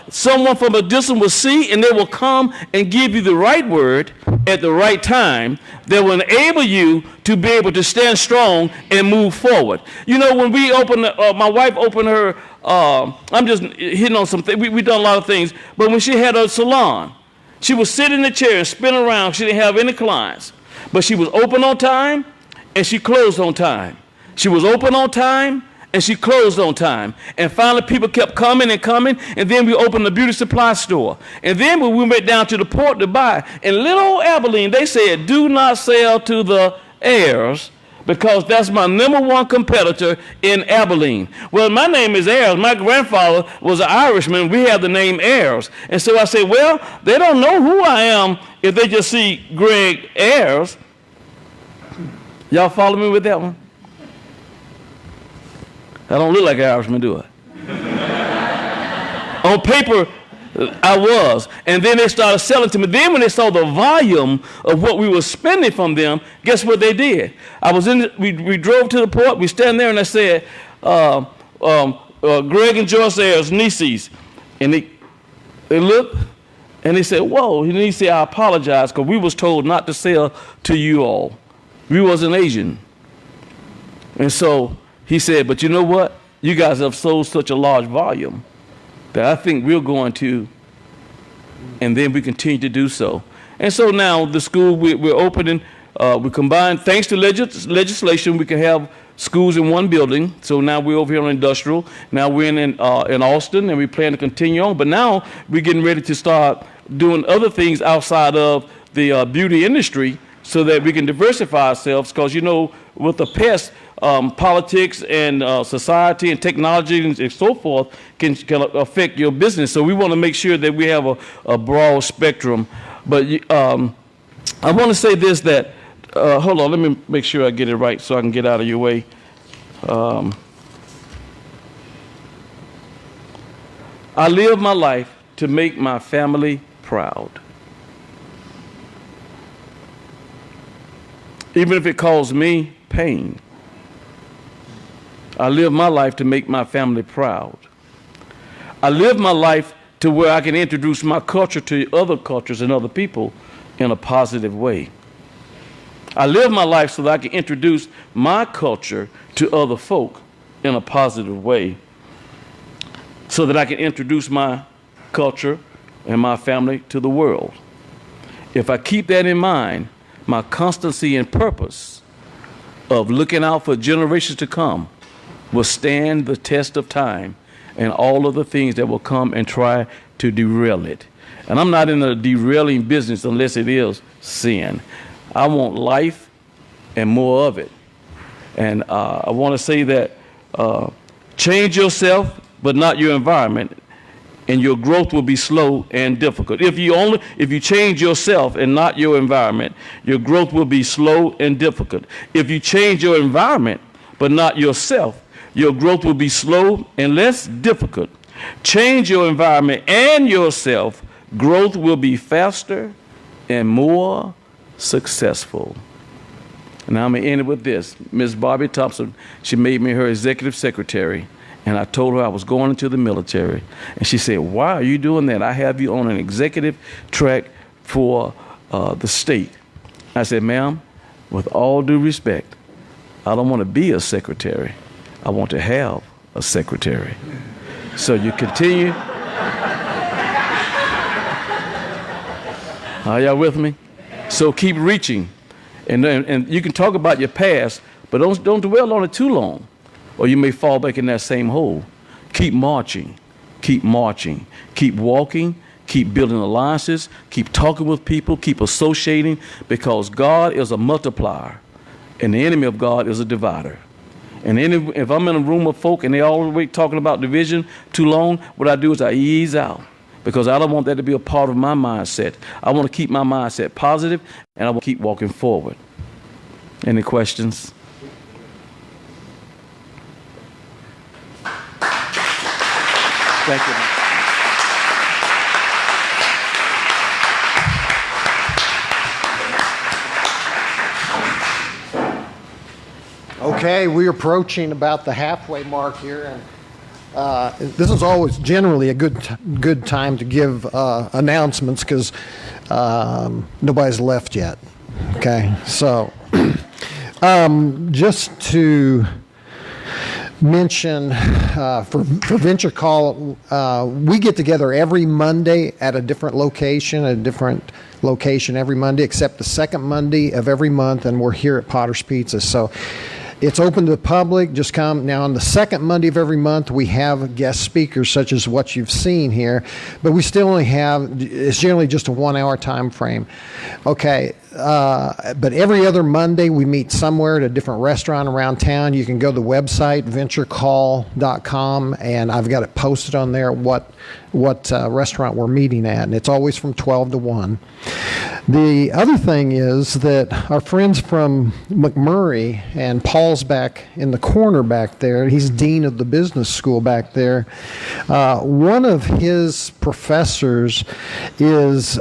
someone from a distance will see, and they will come and give you the right word at the right time that will enable you to be able to stand strong and move forward. You know, when we opened, my wife opened her, I'm just hitting on some things. We done a lot of things. But when she had a salon, she would sit in the chair and spin around. She didn't have any clients. But she was open on time, and she closed on time. She was open on time, and she closed on time. And finally, people kept coming and coming, and then we opened the beauty supply store. And then when we went down to the port to buy, in little old Abilene, they said, do not sell to the heirs, because that's my #1 competitor in Abilene. Well, my name is Ayers. My grandfather was an Irishman. We have the name Ayers. And so I said, well, they don't know who I am if they just see Greg Ayers. Y'all follow me with that one? I don't look like an Irishman, do I? On paper, I was. And then they started selling to me. Then when they saw the volume of what we were spending from them, guess what they did? We drove to the port. We stand there, and I said, Greg and Joyce Ayers, nieces. And they looked, and they said, whoa. And he said, I apologize, because we was told not to sell to you all. We wasn't Asian. And so he said, but you know what? You guys have sold such a large volume that I think we're going to, and then we continue to do so. And so now the school, we're opening, we combine, thanks to legislation, we can have schools in one building. So now we're over here on industrial. Now we're in Austin, and we plan to continue on. But now we're getting ready to start doing other things outside of the beauty industry, so that we can diversify ourselves, because, you know, with the pest, politics and society and technology and so forth can affect your business. So we want to make sure that we have a broad spectrum. But I want to say this, that, hold on, let me make sure I get it right so I can get out of your way. I live my life to make my family proud. Even if it caused me pain. I live my life to make my family proud. I live my life to where I can introduce my culture to other cultures and other people in a positive way. I live my life so that I can introduce my culture to other folk in a positive way, so that I can introduce my culture and my family to the world. If I keep that in mind, my constancy and purpose of looking out for generations to come will stand the test of time and all of the things that will come and try to derail it. And I'm not in a derailing business unless it is sin. I want life and more of it. And I want to say that change yourself, but not your environment, and your growth will be slow and difficult. If you change yourself and not your environment, your growth will be slow and difficult. If you change your environment but not yourself, your growth will be slow and less difficult. Change your environment and yourself, growth will be faster and more successful. And I'm going to end it with this. Ms. Bobby Thompson, she made me her executive secretary. And I told her I was going into the military. And she said, why are you doing that? I have you on an executive track for the state. I said, ma'am, with all due respect, I don't want to be a secretary. I want to have a secretary. So you continue. Are y'all with me? So keep reaching. And you can talk about your past, but don't dwell on it too long, or you may fall back in that same hole. Keep marching, keep walking, keep building alliances, keep talking with people, keep associating, because God is a multiplier and the enemy of God is a divider. And if I'm in a room of folk and they always talking about division too long, what I do is I ease out, because I don't want that to be a part of my mindset. I want to keep my mindset positive, and I will keep walking forward. Any questions? Thank you. Okay, we're approaching about the halfway mark here, and this is always generally a good time to give announcements because nobody's left yet. Okay, so just to mention for Venture Call, we get together every Monday at a different location, every Monday, except the second Monday of every month, and we're here at Potter's Pizza. So it's open to the public. Just come. Now, on the second Monday of every month, we have guest speakers, such as what you've seen here, but we still only have, it's generally just a 1 hour time frame. Okay, but every other Monday, we meet somewhere at a different restaurant around town. You can go to the website, venturecall.com, and I've got it posted on there what restaurant we're meeting at, and it's always from 12 to 1. The other thing is that our friends from McMurray, and Paul's back in the corner back there, he's dean of the business school back there. One of his professors is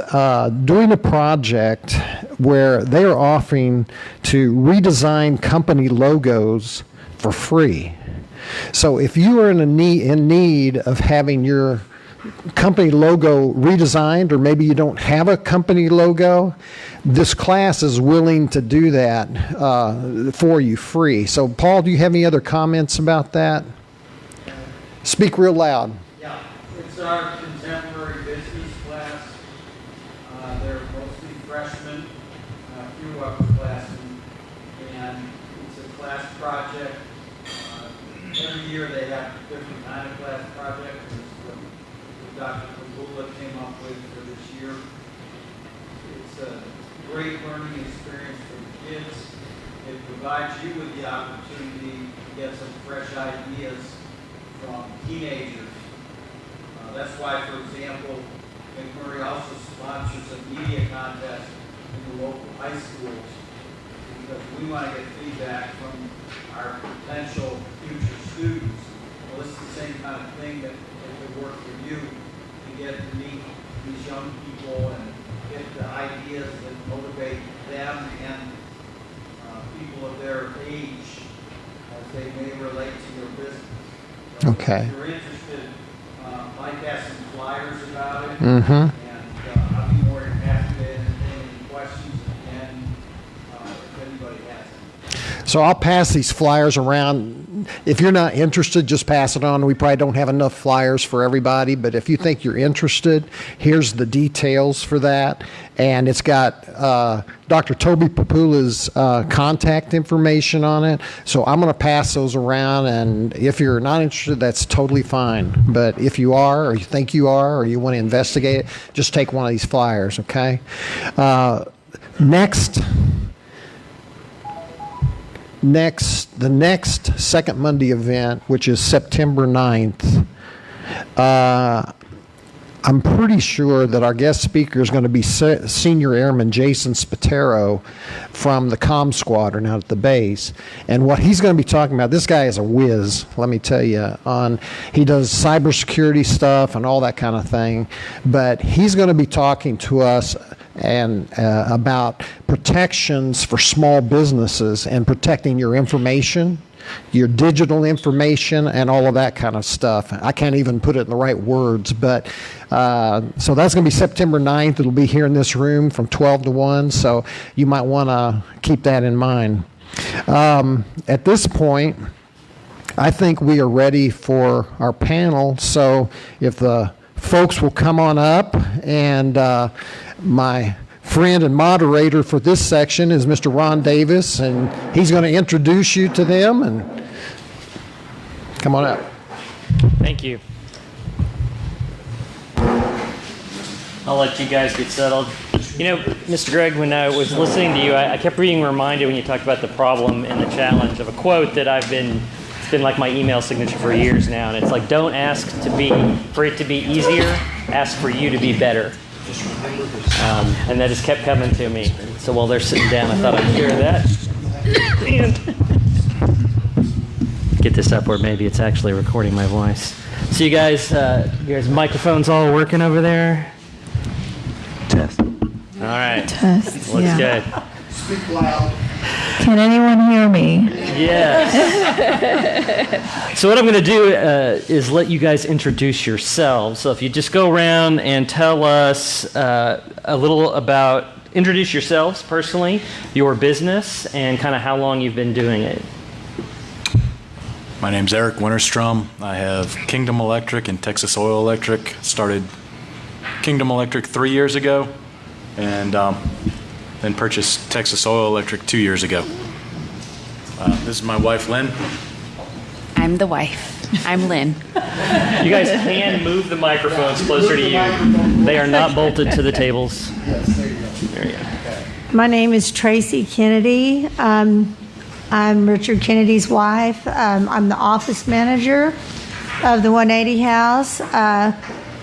doing a project where they are offering to redesign company logos for free. So if you are in need of having your company logo redesigned, or maybe you don't have a company logo, this class is willing to do that for you free. So Paul, do you have any other comments about that? Speak real loud. Yeah, it's our contemporary business class. They're mostly freshmen, a few upperclassmen, and it's a class project. Every year they have different kind of class projects. Dr. Pagula came up with for this year. It's a great learning experience for the kids. It provides you with the opportunity to get some fresh ideas from teenagers. That's why, for example, McMurray also sponsors a media contest in the local high schools, because we want to get feedback from our potential future students. Well, this is the same kind of thing that could work for you, to get to meet these young people and get the ideas that motivate them and people of their age as they may relate to your business. So Okay. if you're interested, Mike has some flyers about it, Mm-hmm. and I'll be more than happy to entertain any questions and if anybody has any. So I'll pass these flyers around. If you're not interested, just pass it on. We probably don't have enough flyers for everybody, but if you think you're interested, here's the details for that. And it's got Dr. Toby Papula's contact information on it. So I'm going to pass those around, and if you're not interested, that's totally fine. But if you are, or you think you are, or you want to investigate it, just take one of these flyers, okay? The next second Monday event, which is September 9th, I'm pretty sure that our guest speaker is going to be Senior Airman Jason Spatero from the Comm Squadron out at the base. And what he's going to be talking about, this guy is a whiz, let me tell you. He does cybersecurity stuff and all that kind of thing. But he's going to be talking to us and about protections for small businesses and protecting your information, your digital information, and all of that kind of stuff. I can't even put it in the right words, but so that's going to be September 9th. It'll be here in this room from 12 to 1, so you might want to keep that in mind. At this point, I think we are ready for our panel, so if the folks will come on up, and my friend and moderator for this section is Mr. Ron Davis, and he's going to introduce you to them. And come on up. Thank you. I'll let you guys get settled. You know, Mr. Gregg, when I was listening to you, I kept being reminded when you talked about the problem and the challenge of a quote that it's been like my email signature for years now, and it's like, don't ask for it to be easier, ask for you to be better. And that just kept coming to me. So while they're sitting down, I thought I'd share that. Get this up where maybe it's actually recording my voice. So you guys microphones all working over there? Test. All right. Test. Looks yeah. good. Speak loud. Can anyone hear me? Yes. So what I'm going to do is let you guys introduce yourselves. So if you just go around and tell us a little about, introduce yourselves personally, your business, and kind of how long you've been doing it. My name's Eric Winterstrom. I have Kingdom Electric and Texas Oil Electric. Started Kingdom Electric 3 years ago, and then purchased Texas Oil Electric 2 years ago. This is my wife, Lynn. I'm the wife. I'm Lynn. You guys can move the microphones closer to you. They are not bolted to the tables. There you go. My name is Tracy Kennedy. I'm Richard Kennedy's wife. I'm the office manager of the 180 house. I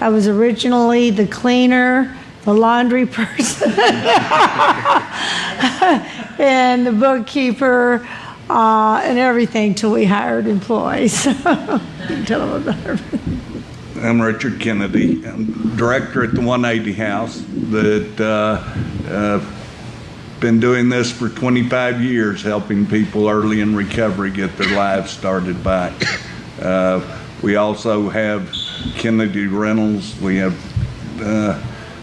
was originally the cleaner, the laundry person, and the bookkeeper, and everything till we hired employees. You can tell them about everything. I'm Richard Kennedy. I'm director at the 180 House that been doing this for 25 years, helping people early in recovery get their lives started back. We also have Kennedy Rentals. We have,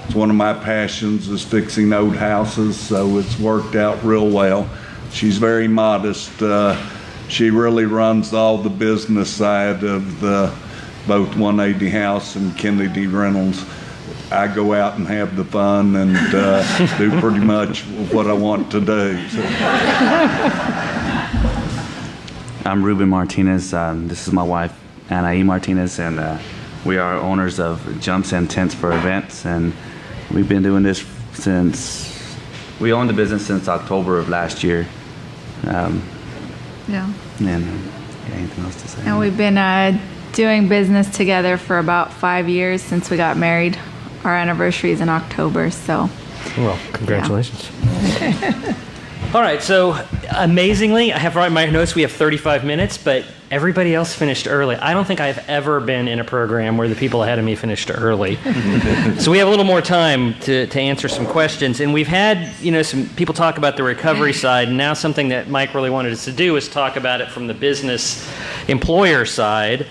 it's one of my passions is fixing old houses, so it's worked out real well. She's very modest. She really runs all the business side of both 180 House and Kennedy Rentals. I go out and have the fun and do pretty much what I want to do. So. I'm Ruben Martinez. This is my wife, Anna Martinez, and we are owners of Jumps and Tents for Events. And we've been doing this we owned the business since October of last year. Yeah. And anything else to say? And we've been doing business together for about 5 years since we got married. Our anniversary is in October, so. Well, congratulations. Yeah. All right, so amazingly, I have right in my notes we have 35 minutes, but everybody else finished early. I don't think I've ever been in a program where the people ahead of me finished early. So we have a little more time to answer some questions. And we've had, some people talk about the recovery side, and now something that Mike really wanted us to do is talk about it from the business employer side.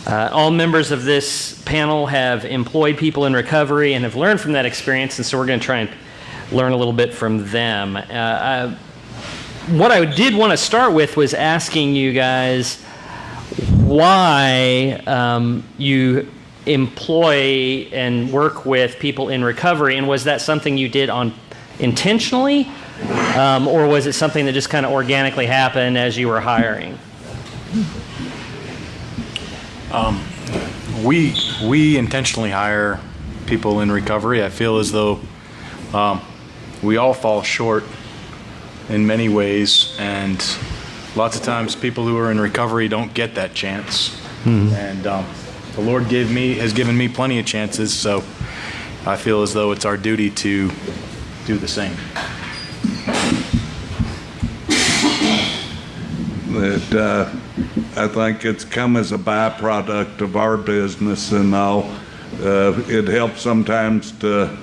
All members of this panel have employed people in recovery and have learned from that experience, and so we're going to try and learn a little bit from them. What I did want to start with was asking you guys why you employ and work with people in recovery, and was that something you did intentionally, or was it something that just kind of organically happened as you were hiring? We intentionally hire people in recovery. I feel as though we all fall short in many ways, and lots of times people who are in recovery don't get that chance. Mm-hmm. And the Lord has given me plenty of chances, so I feel as though it's our duty to do the same. That I think it's come as a byproduct of our business and all. It helps sometimes to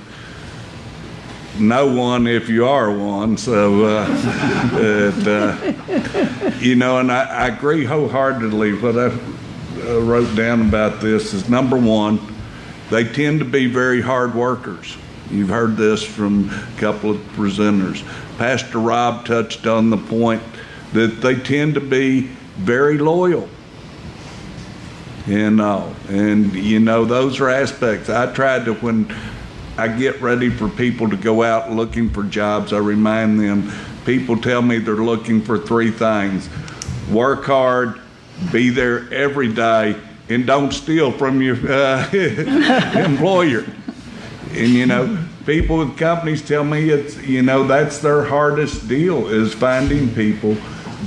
know one if you are one. So, and I agree wholeheartedly. What I wrote down about this is, number one, they tend to be very hard workers. You've heard this from a couple of presenters. Pastor Rob touched on the point that they tend to be very loyal. And those are aspects. I try to, when I get ready for people to go out looking for jobs, I remind them, people tell me they're looking for three things: work hard, be there every day, and don't steal from your employer. And people with companies tell me it's, that's their hardest deal, is finding people,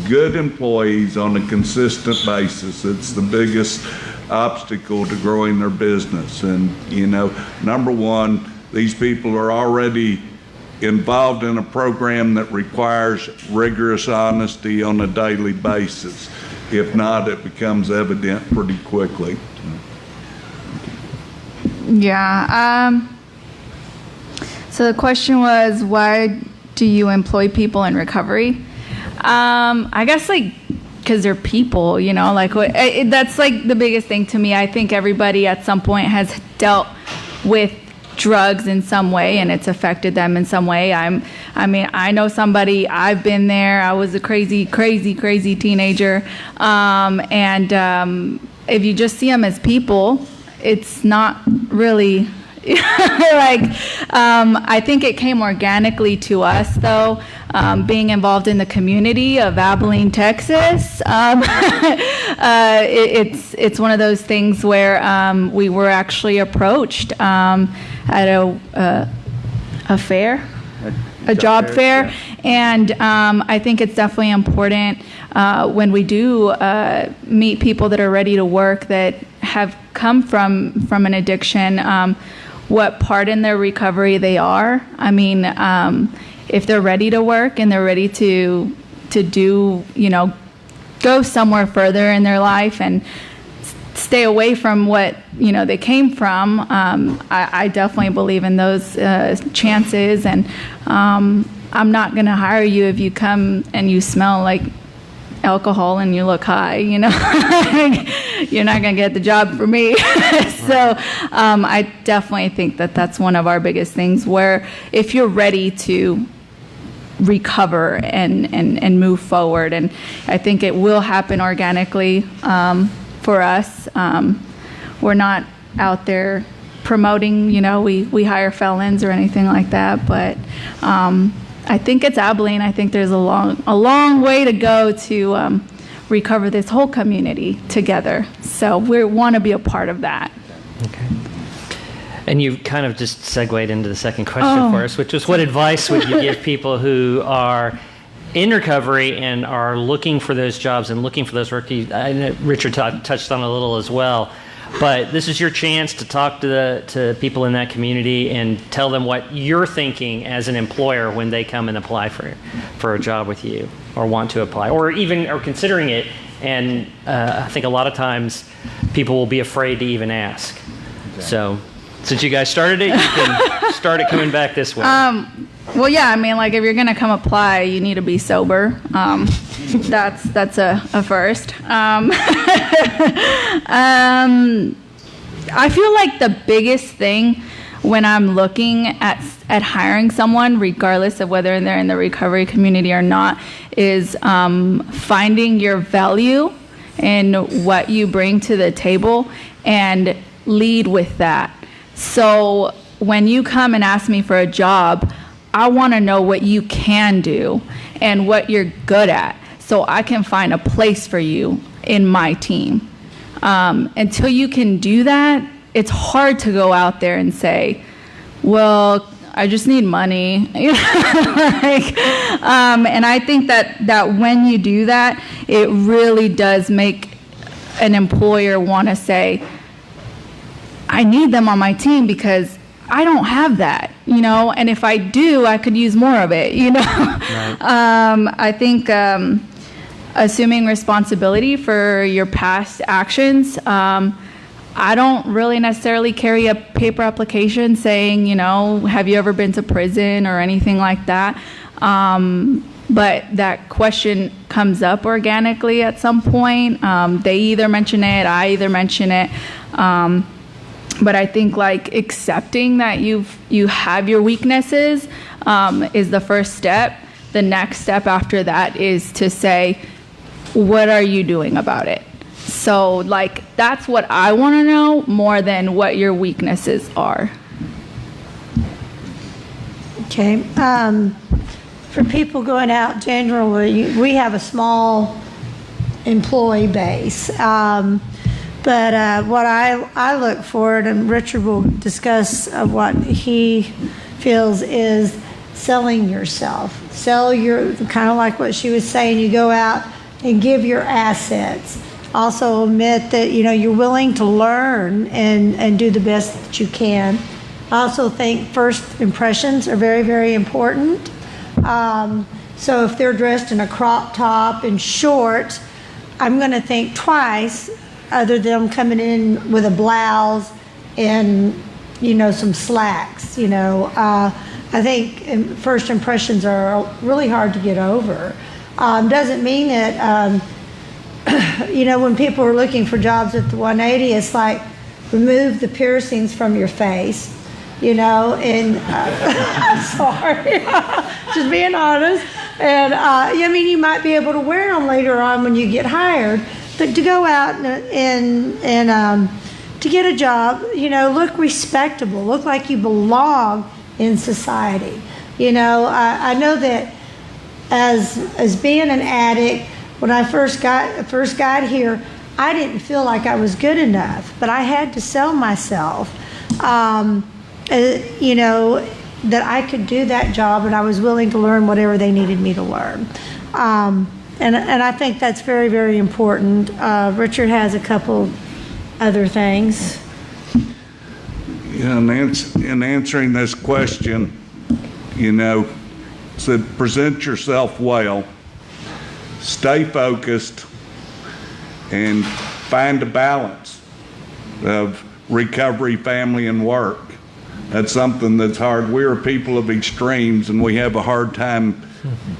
good employees on a consistent basis. It's the biggest obstacle to growing their business. And, number one, these people are already involved in a program that requires rigorous honesty on a daily basis. If not, it becomes evident pretty quickly. Yeah. So the question was, why do you employ people in recovery? I guess like because they're people, you know, like that's like the biggest thing to me. I think everybody at some point has dealt with drugs in some way, and it's affected them in some way. I know somebody, I've been there. I was a crazy teenager. If you just see them as people, it's not really I think it came organically to us, though, being involved in the community of Abilene, Texas. It's one of those things where we were actually approached at a fair, a job fair, and I think it's definitely important when we do meet people that are ready to work that have come from an addiction, what part in their recovery they are. I mean, if they're ready to work and they're ready to do, you know, go somewhere further in their life and stay away from what, you know, they came from, I definitely believe in those chances. And I'm not going to hire you if you come and you smell like alcohol and you look high, you know. You're not going to get the job for me. So I definitely think that that's one of our biggest things, where if you're ready to recover and move forward, and I think it will happen organically for us. We're not out there promoting, you know, we hire felons or anything like that, but I think it's Abilene. I think there's a long way to go to recover this whole community together. So we want to be a part of that. Okay. And you kind of just segued into the second question for us, which was, what advice would you give people who are in recovery and are looking for those jobs and looking for those work? I know Richard touched on it a little as well, but this is your chance to talk to people in that community and tell them what you're thinking as an employer when they come and apply for a job with you, or want to apply, or even are considering it. And I think a lot of times people will be afraid to even ask. Exactly. So since you guys started it, you can start it coming back this way. Well, yeah, I mean, like, if you're going to come apply, you need to be sober. That's a first. I feel like the biggest thing when I'm looking at hiring someone, regardless of whether they're in the recovery community or not, is finding your value and what you bring to the table and lead with that. So when you come and ask me for a job, I want to know what you can do and what you're good at, so I can find a place for you in my team. Until you can do that, it's hard to go out there and say, well, I just need money. And I think that when you do that, it really does make an employer want to say, I need them on my team because I don't have that, you know, and if I do, I could use more of it, you know. Right. I think assuming responsibility for your past actions. I don't really necessarily carry a paper application saying, you know, have you ever been to prison or anything like that. But that question comes up organically at some point. They either mention it, I either mention it. But I think, like, accepting that you have your weaknesses is the first step. The next step after that is to say, what are you doing about it? So, like, that's what I want to know more than what your weaknesses are. Okay. For people going out generally, we have a small employee base. But what I look for, and Richard will discuss what he feels, is selling yourself. Sell your, kind of like what she was saying, you go out and give your assets. Also admit that, you know, you're willing to learn and do the best that you can. I also think first impressions are very, very important. So if they're dressed in a crop top and shorts, I'm going to think twice, other than them coming in with a blouse and, you know, some slacks, you know. I think first impressions are really hard to get over. Doesn't mean that, when people are looking for jobs at the 180, it's like remove the piercings from your face, and I'm sorry, just being honest. And you might be able to wear them later on when you get hired, but to go out and to get a job, look respectable, look like you belong in society. I know that as being an addict, when I first got here, I didn't feel like I was good enough, but I had to sell myself, that I could do that job, and I was willing to learn whatever they needed me to learn. And I think that's very, very important. Richard has a couple other things. In answering this question, said present yourself well, stay focused, and find a balance of recovery, family, and work. That's something that's hard. We're people of extremes, and we have a hard time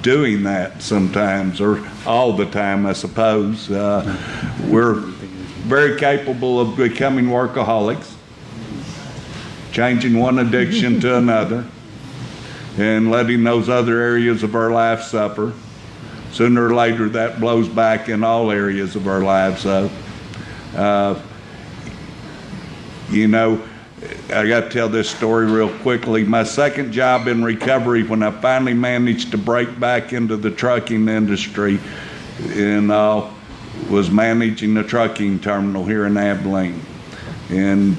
doing that sometimes, or all the time, I suppose. We're very capable of becoming workaholics, changing one addiction to another, and letting those other areas of our life suffer. Sooner or later, that blows back in all areas of our lives up. I got to tell this story real quickly. My second job in recovery, when I finally managed to break back into the trucking industry, was managing the trucking terminal here in Abilene. And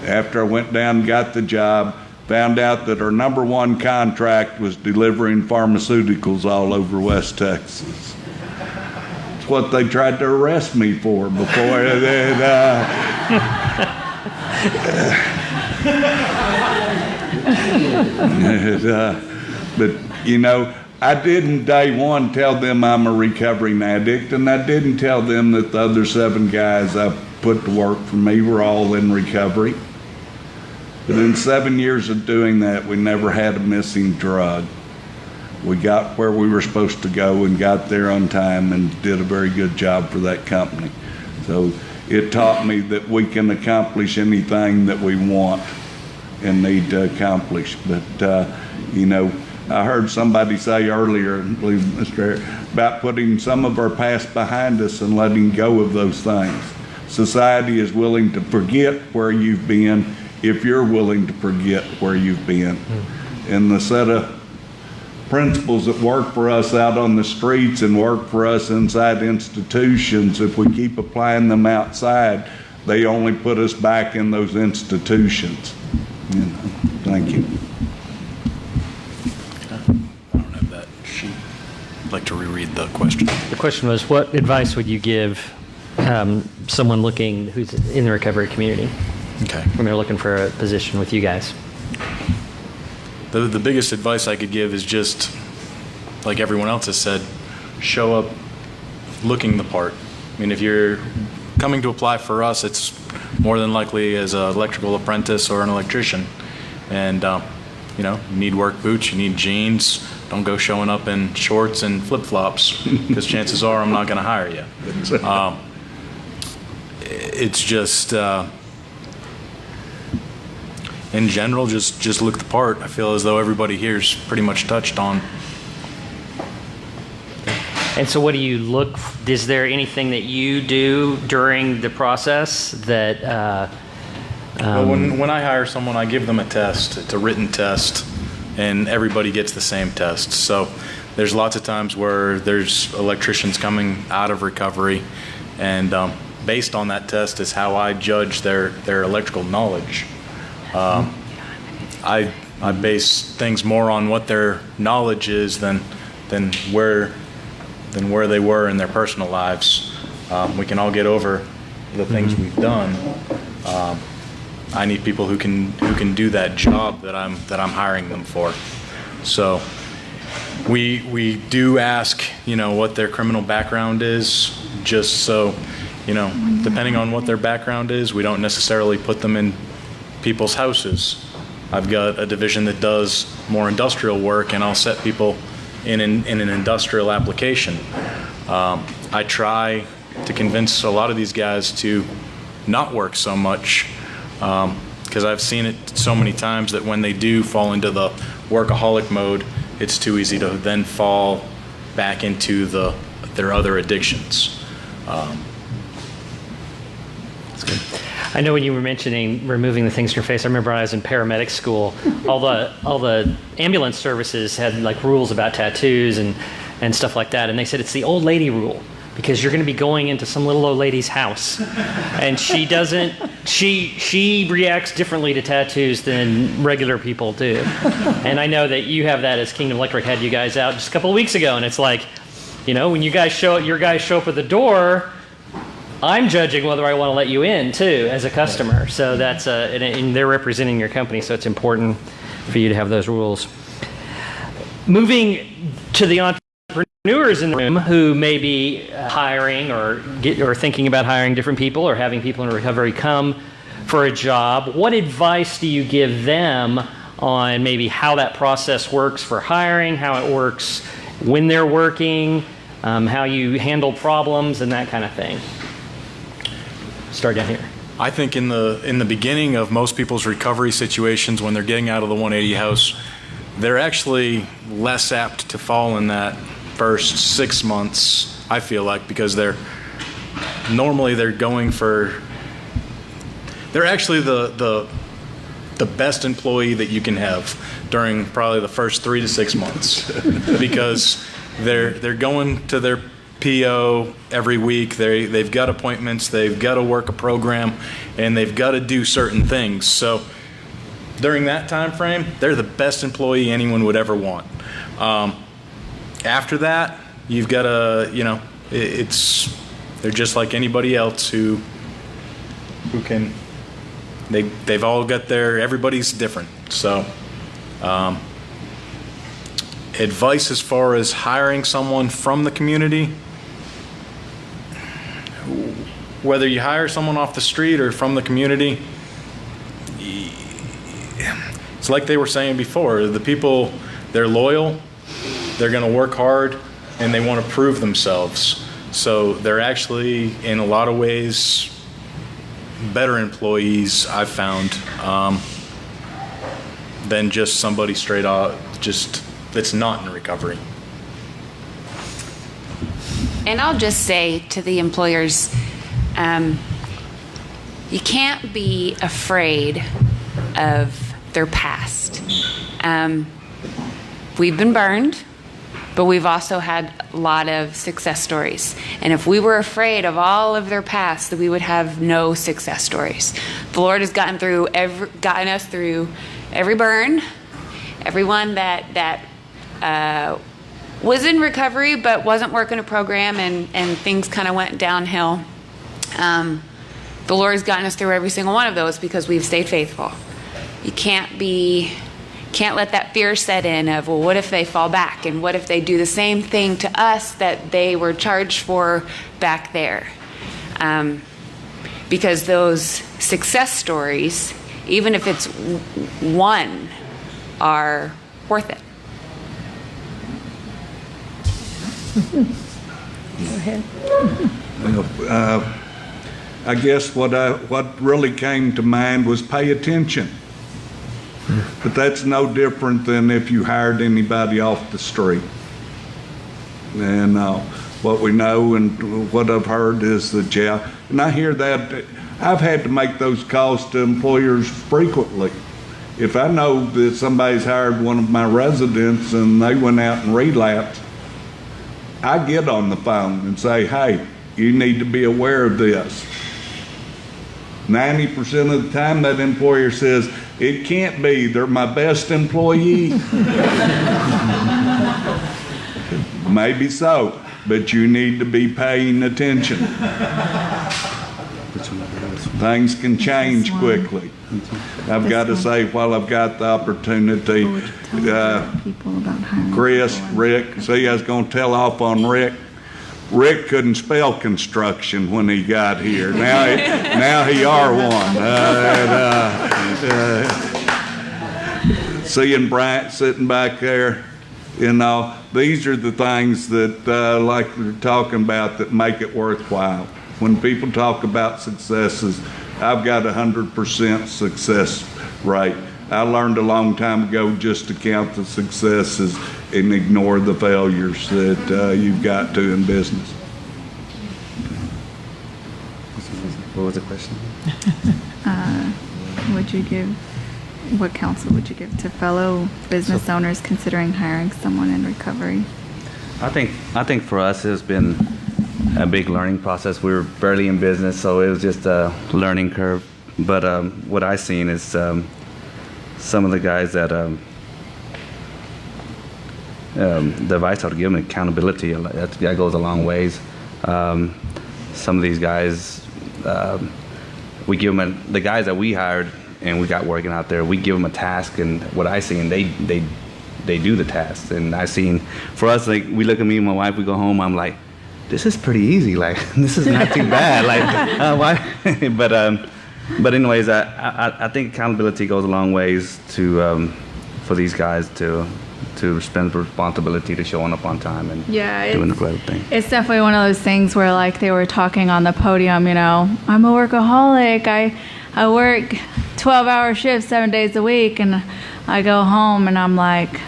after I went down and got the job, found out that our number one contract was delivering pharmaceuticals all over West Texas. It's what they tried to arrest me for before. But I didn't day one tell them I'm a recovering addict, and I didn't tell them that the other 7 guys I put to work for me were all in recovery. But in 7 years of doing that, we never had a missing drug. We got where we were supposed to go and got there on time and did a very good job for that company. So it taught me that we can accomplish anything that we want and need to accomplish. But, I heard somebody say earlier, I believe Mr. Eric, about putting some of our past behind us and letting go of those things. Society is willing to forget where you've been if you're willing to forget where you've been. And the set of principles that work for us out on the streets and work for us inside institutions, if we keep applying them outside, they only put us back in those institutions. Thank you. I don't have that sheet. I'd like to reread the question. The question was, what advice would you give someone looking who's in the recovery community? Okay. When they're looking for a position with you guys? The biggest advice I could give is just, like everyone else has said, show up looking the part. I mean, if you're coming to apply for us, it's more than likely as an electrical apprentice or an electrician. And, you need work boots, you need jeans. Don't go showing up in shorts and flip-flops, because chances are I'm not going to hire you. It's just... in general, just look the part. I feel as though everybody here's pretty much touched on. And so what do you look, is there anything that you do during the process that... Well, when I hire someone, I give them a test. It's a written test, and everybody gets the same test. So there's lots of times where there's electricians coming out of recovery, and based on that test is how I judge their electrical knowledge. I base things more on what their knowledge is than where they were in their personal lives. We can all get over the things we've done. I need people who can do that job that I'm hiring them for. So we do ask, what their criminal background is, just so, depending on what their background is, we don't necessarily put them in people's houses. I've got a division that does more industrial work, and I'll set people in an industrial application. I try to convince a lot of these guys to not work so much, because I've seen it so many times that when they do fall into the workaholic mode, it's too easy to then fall back into their other addictions. That's good. I know when you were mentioning removing the things from your face, I remember when I was in paramedic school, all the ambulance services had like rules about tattoos and stuff like that, and they said it's the old lady rule, because you're going to be going into some little old lady's house, and she reacts differently to tattoos than regular people do. And I know that you have that, as Kingdom Electric had you guys out just a couple of weeks ago, and it's like, you know, when your guys show up at the door, I'm judging whether I want to let you in too as a customer. So that's and they're representing your company, so it's important for you to have those rules. Moving to the entrepreneurs in the room who may be hiring or thinking about hiring different people or having people in recovery come for a job, what advice do you give them on maybe how that process works for hiring, how it works when they're working, how you handle problems and that kind of thing? Start down here. I think in the beginning of most people's recovery situations, when they're getting out of the 180 house, they're actually less apt to fall in that first 6 months, I feel like, because they're actually the best employee that you can have during probably the first 3 to 6 months, because they're going to their PO every week. They've got appointments, they've got to work a program, and they've got to do certain things. So during that time frame, they're the best employee anyone would ever want. After that, you've got to, they're just like anybody else who can, they've all got everybody's different. So advice as far as hiring someone from the community, whether you hire someone off the street or from the community, it's like they were saying before, the people, they're loyal, they're going to work hard, and they want to prove themselves. So they're actually, in a lot of ways, better employees, I've found, than just somebody straight out, just that's not in recovery. And I'll just say to the employers, you can't be afraid of their past. We've been burned, but we've also had a lot of success stories. And if we were afraid of all of their past, then we would have no success stories. The Lord has gotten us through every burn, everyone that was in recovery but wasn't working a program, and things kind of went downhill. The Lord has gotten us through every single one of those because we've stayed faithful. You can't let that fear set in of, well, what if they fall back? And what if they do the same thing to us that they were charged for back there? Because those success stories, even if it's one, are worth it. Go ahead. I guess what really came to mind was pay attention. But that's no different than if you hired anybody off the street. And what we know and what I've heard is and I hear that, I've had to make those calls to employers frequently. If I know that somebody's hired one of my residents and they went out and relapsed, I get on the phone and say, hey, you need to be aware of this. 90% of the time that employer says, it can't be, they're my best employee. Maybe so, but you need to be paying attention. Things can change quickly. I've got to say, while I've got the opportunity, Chris, Rick, see, I was going to tell off on Rick. Rick couldn't spell construction when he got here. Now he are one. Seeing Bryant sitting back there, these are the things that, like we're talking about, that make it worthwhile. When people talk about successes, I've got 100% success rate. I learned a long time ago just to count the successes and ignore the failures that you've got to in business. What was the question? What counsel would you give to fellow business owners considering hiring someone in recovery? I think for us it's been a big learning process. We were barely in business, so it was just a learning curve. But what I've seen is some of the guys that the advice I would give them, accountability, that goes a long ways. Some of these guys, we give them the guys that we hired and we got working out there, we give them a task, and what I seen, they do the task. And I seen, for us, like, we look at me and my wife, we go home, I'm like, this is pretty easy, like, this is not too bad, like, why? But anyways, I think accountability goes a long ways to for these guys to spend the responsibility to showing up on time and doing the right thing. It's definitely one of those things where, like, they were talking on the podium, I'm a workaholic. I work 12-hour shifts 7 days a week, and I go home and I'm like,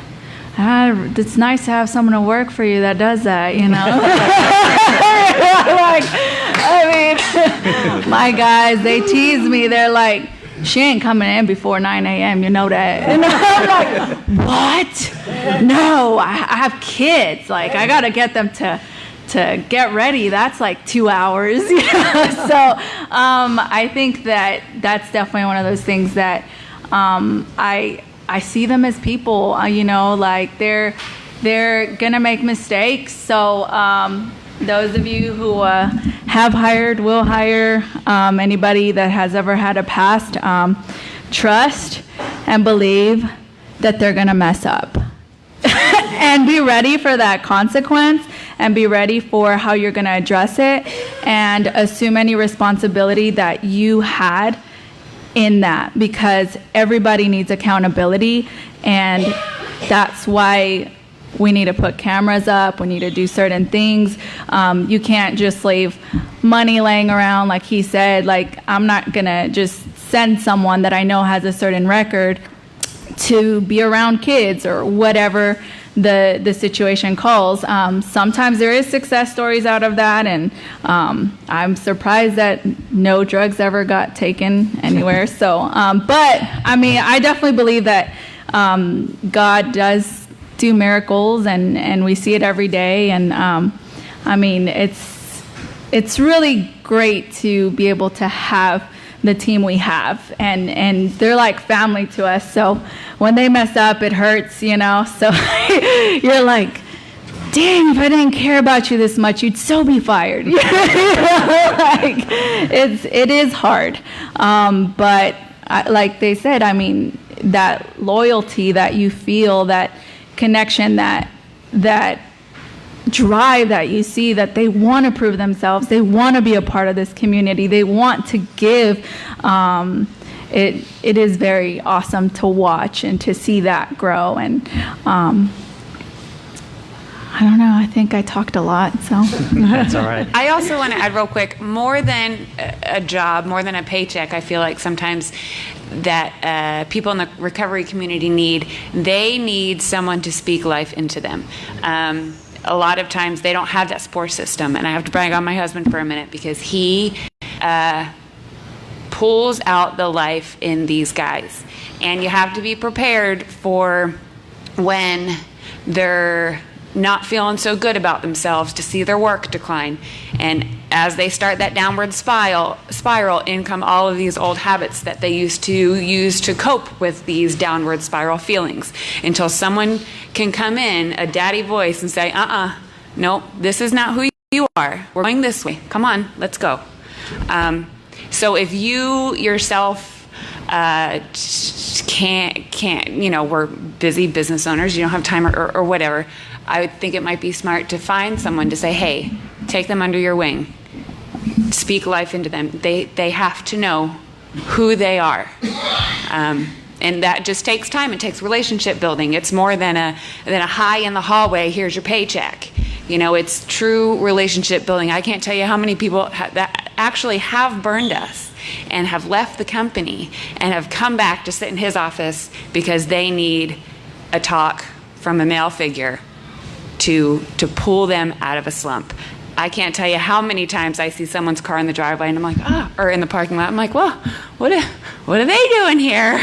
it's nice to have someone to work for you that does that, my guys, they tease me. They're like, she ain't coming in before 9 a.m., you know that. And I'm like, what? No, I have kids. Like, I got to get them to get ready. That's like 2 hours. So I think that's definitely one of those things that I see them as people, like they're going to make mistakes. So those of you who have hired, will hire, anybody that has ever had a past, trust and believe that they're going to mess up. And be ready for that consequence, and be ready for how you're going to address it, and assume any responsibility that you had in that, because everybody needs accountability, and that's why we need to put cameras up. We need to do certain things. You can't just leave money laying around, like he said. Like, I'm not going to just send someone that I know has a certain record to be around kids or whatever the situation calls. Sometimes there is success stories out of that, and I'm surprised that no drugs ever got taken anywhere. So, but I definitely believe that God does do miracles, and we see it every day. And it's really great to be able to have the team we have, and they're like family to us. So when they mess up, it hurts, so you're like, dang, if I didn't care about you this much, you'd so be fired. It is hard, but like they said, that loyalty that you feel, that connection, that drive that you see, that they want to prove themselves, they want to be a part of this community, they want to give. It is very awesome to watch and to see that grow. And I don't know, I think I talked a lot, so. That's all right. I also want to add real quick, more than a job, more than a paycheck, I feel like sometimes that people in the recovery community need someone to speak life into them. A lot of times they don't have that support system, and I have to brag on my husband for a minute, because he pulls out the life in these guys, and you have to be prepared for when they're not feeling so good about themselves, to see their work decline. And as they start that downward spiral, in come all of these old habits that they used to use to cope with these downward spiral feelings, until someone can come in, a daddy voice, and say, no, this is not who you are. We're going this way. Come on, let's go. So if you yourself can't, we're busy business owners, you don't have time or whatever, I would think it might be smart to find someone to say, hey, take them under your wing. Speak life into them. They have to know who they are. And that just takes time. It takes relationship building. It's more than a hi in the hallway, here's your paycheck. It's true relationship building. I can't tell you how many people that actually have burned us and have left the company and have come back to sit in his office because they need a talk from a male figure to pull them out of a slump. I can't tell you how many times I see someone's car in the driveway and I'm like, or in the parking lot, I'm like, well, what are they doing here?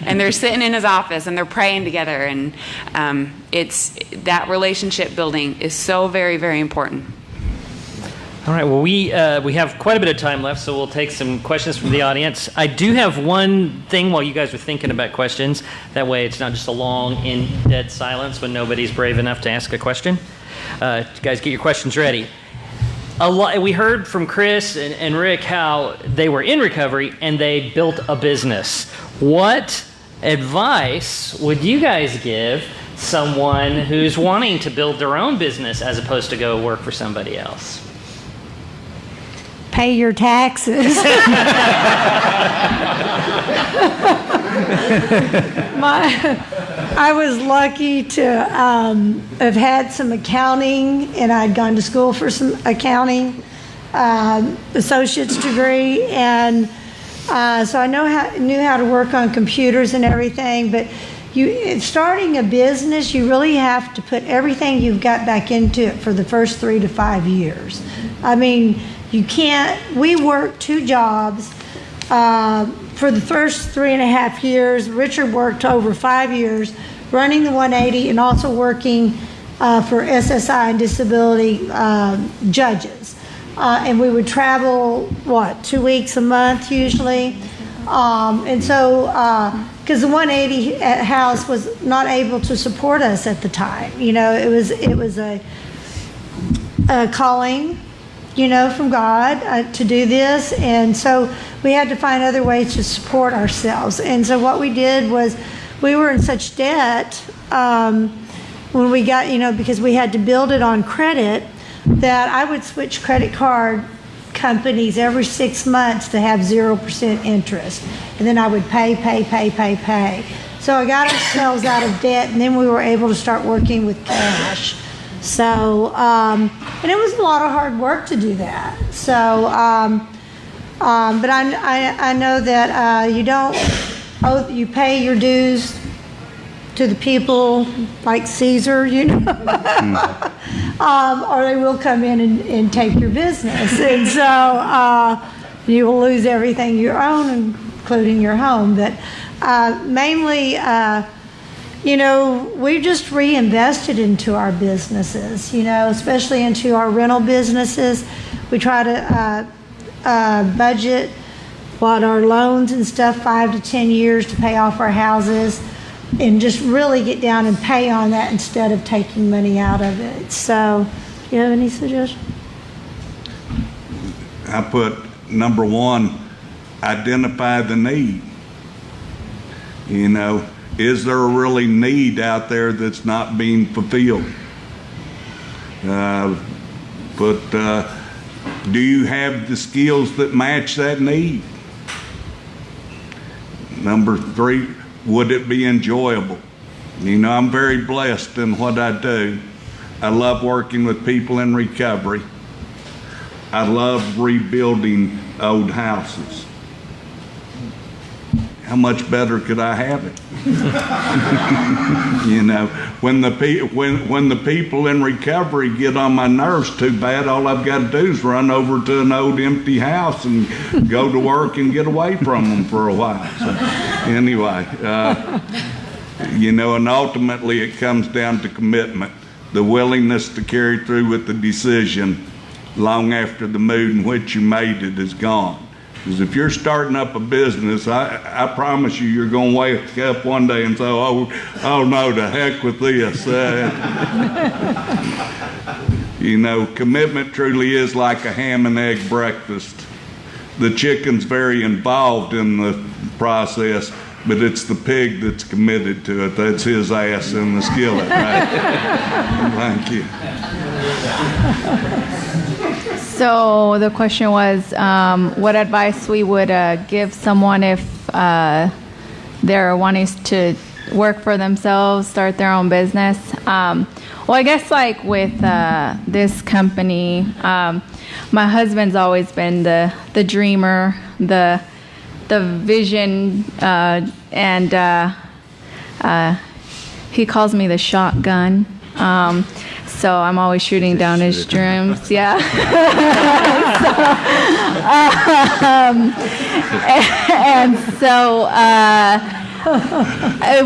And they're sitting in his office and they're praying together. And it's that relationship building is so very, very important. All right, well, we have quite a bit of time left, so we'll take some questions from the audience. I do have one thing while you guys are thinking about questions. That way it's not just a long, dead silence when nobody's brave enough to ask a question. You guys get your questions ready. We heard from Chris and Rick how they were in recovery and they built a business. What advice would you guys give someone who's wanting to build their own business as opposed to go work for somebody else? Pay your taxes. I was lucky to have had some accounting, and I'd gone to school for some accounting, associate's degree, and so I knew how to work on computers and everything. But starting a business, you really have to put everything you've got back into it for the first 3 to 5 years. I mean, you can't. We worked 2 jobs. For the first 3.5 years, Richard worked over 5 years running the 180 and also working for SSI and disability judges. And we would travel, 2 weeks a month usually. And so, because the 180 house was not able to support us at the time. It was a calling, from God to do this. And so we had to find other ways to support ourselves. And so what we did was we were in such debt when we got, because we had to build it on credit, that I would switch credit card companies every 6 months to have 0% interest. And then I would pay. So I got ourselves out of debt, and then we were able to start working with cash. So, and it was a lot of hard work to do that. So, but I know that you pay your dues to the people like Caesar, or they will come in and take your business. And so you will lose everything you own, including your home. But mainly, we just reinvested into our businesses, especially into our rental businesses. We try to budget our loans and stuff 5 to 10 years to pay off our houses, and just really get down and pay on that instead of taking money out of it. So, do you have any suggestions? I put number 1, identify the need. Is there a really need out there that's not being fulfilled? Do you have the skills that match that need? Number 3, would it be enjoyable? I'm very blessed in what I do. I love working with people in recovery. I love rebuilding old houses. How much better could I have it? When the people in recovery get on my nerves too bad, all I've got to do is run over to an old empty house and go to work and get away from them for a while. So, anyway, and ultimately it comes down to commitment, the willingness to carry through with the decision long after the mood in which you made it is gone. Because if you're starting up a business, I promise you're going to wake up one day and say, oh no, to heck with this. Commitment truly is like a ham and egg breakfast. The chicken's very involved in the process, but it's the pig that's committed to it. That's his ass in the skillet, right? Thank you. So the question was what advice we would give someone if they're wanting to work for themselves, start their own business. Well, I guess like with this company, my husband's always been the dreamer, the vision, and he calls me the shotgun. So I'm always shooting down his dreams. Yeah. And so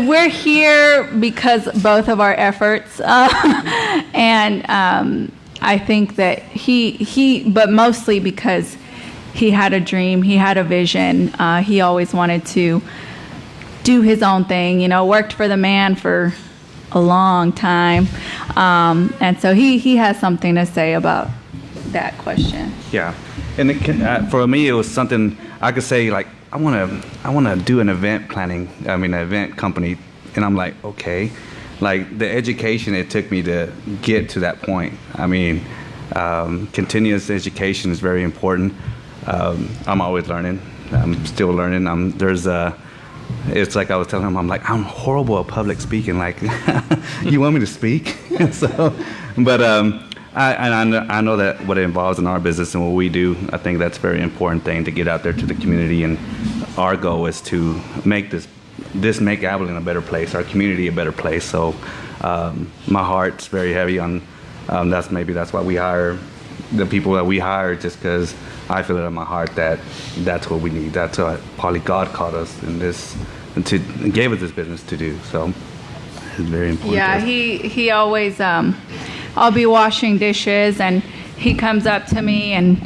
we're here because both of our efforts, and I think that but mostly because he had a dream, he had a vision. He always wanted to do his own thing. Worked for the man for a long time, and so he has something to say about that question. Yeah, and for me, it was something I could say like I want to do an event planning. I mean, an event company, and I'm like, okay, like the education it took me to get to that point. I mean, continuous education is very important. I'm always learning. I'm still learning. It's like I was telling him, I'm horrible at public speaking. Like, you want me to speak? But I know that what it involves in our business and what we do, I think that's a very important thing to get out there to the community. And our goal is to make make Abilene a better place, our community a better place. So my heart's very heavy on that's why we hire the people that we hire, just because I feel it in my heart that that's what we need. That's what probably God called us in this, and gave us this business to do. So it's very important. Yeah, he always, I'll be washing dishes and he comes up to me and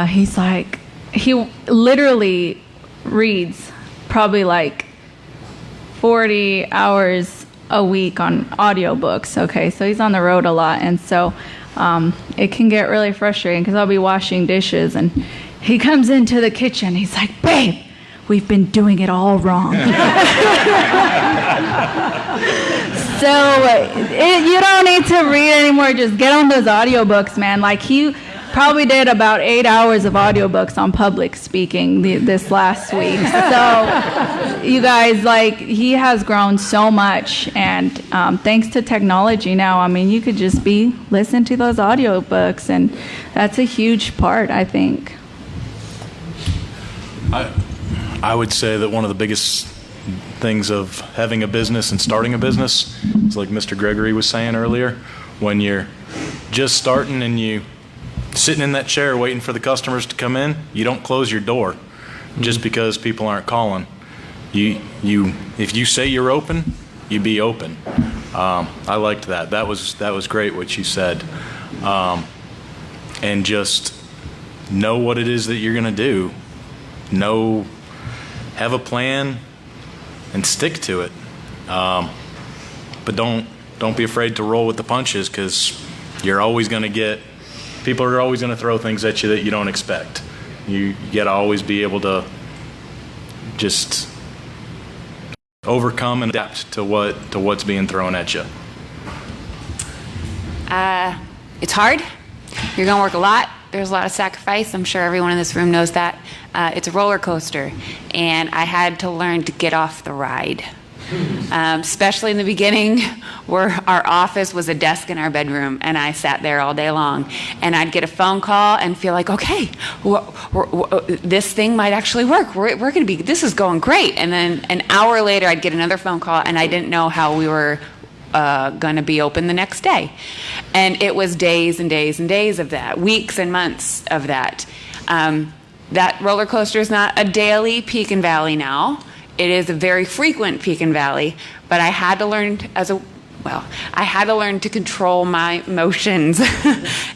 he's like, he literally reads probably like 40 hours a week on audiobooks. Okay, so he's on the road a lot, and so it can get really frustrating because I'll be washing dishes and he comes into the kitchen. He's like, babe, we've been doing it all wrong. So you don't need to read anymore. Just get on those audiobooks, man. Like he probably did about 8 hours of audiobooks on public speaking this last week. So you guys, like, he has grown so much, and thanks to technology now, I mean, you could just listen to those audiobooks, and that's a huge part, I think. I would say that one of the biggest things of having a business and starting a business is like Mr. Gregory was saying earlier, when you're just starting and you sitting in that chair waiting for the customers to come in, you don't close your door just because people aren't calling. If you say you're open, you be open. I liked that. That was great what you said. And just know what it is that you're going to do. Have a plan and stick to it. But don't be afraid to roll with the punches, because you're always going to get, people are always going to throw things at you that you don't expect. You got to always be able to just overcome and adapt to what's being thrown at you. It's hard. You're going to work a lot. There's a lot of sacrifice. I'm sure everyone in this room knows that. It's a roller coaster, and I had to learn to get off the ride. Especially in the beginning, where our office was a desk in our bedroom, and I sat there all day long. And I'd get a phone call and feel like, okay, this thing might actually work. We're going to be, this is going great. And then an hour later, I'd get another phone call, and I didn't know how we were going to be open the next day. And it was days and days and days of that, weeks and months of that. That roller coaster is not a daily peak and valley now. It is a very frequent peak and valley, but I had to learn to control my emotions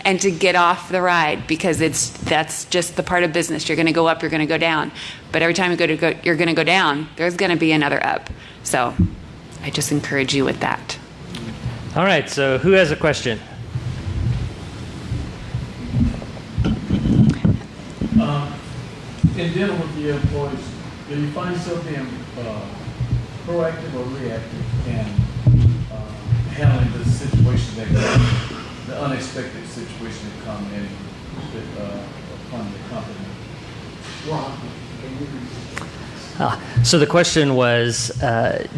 and to get off the ride, because that's just the part of business. You're going to go up, you're going to go down, but every time you're going to go down, there's going to be another up. So I just encourage you with that. All right, so who has a question? In dealing with the employees, do you find yourself being proactive or reactive in handling the situation that comes, the unexpected situation that come in upon the company? So the question was,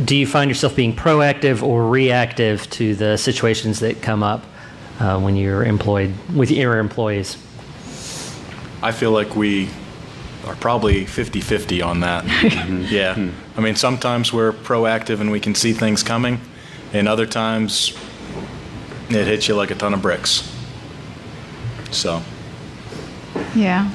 do you find yourself being proactive or reactive to the situations that come up when you're employed with your employees? I feel like we are probably 50-50 on that. Yeah. I mean, sometimes we're proactive and we can see things coming, and other times it hits you like a ton of bricks. So. Yeah.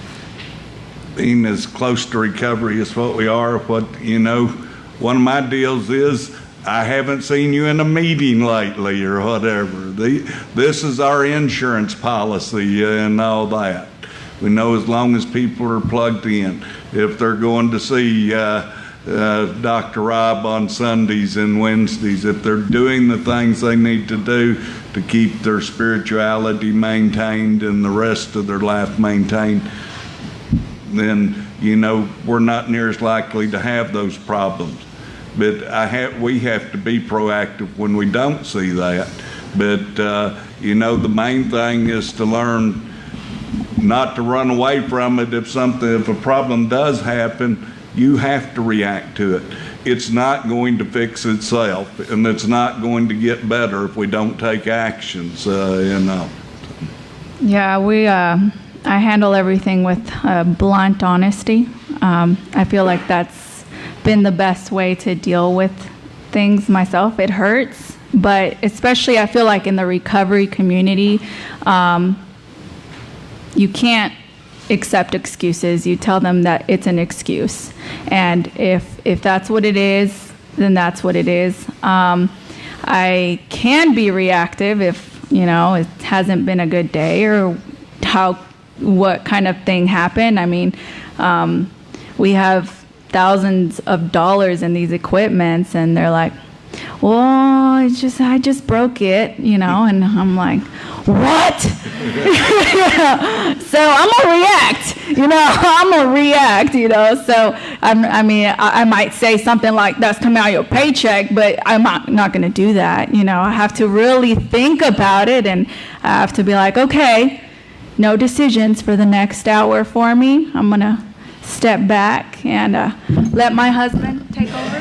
Being as close to recovery as what we are, one of my deals is I haven't seen you in a meeting lately or whatever. This is our insurance policy and all that. We know as long as people are plugged in, if they're going to see Dr. Rob on Sundays and Wednesdays, if they're doing the things they need to do to keep their spirituality maintained and the rest of their life maintained, then, we're not near as likely to have those problems. But we have to be proactive when we don't see that. But, the main thing is to learn not to run away from it. If a problem does happen, you have to react to it. It's not going to fix itself, and it's not going to get better if we don't take actions, Yeah, I handle everything with blunt honesty. I feel like that's been the best way to deal with things myself. It hurts, but especially I feel like in the recovery community, you can't accept excuses. You tell them that it's an excuse. And if that's what it is, then that's what it is. I can be reactive if, it hasn't been a good day or what kind of thing happened. I mean, we have thousands of dollars in these equipments, and they're like, well, I just broke it, and I'm like, what? So I'm gonna react, so I might say something like, that's coming out of your paycheck, but I'm not gonna do that. I have to really think about it, and I have to be like, okay, no decisions for the next hour for me. I'm gonna step back and let my husband take over.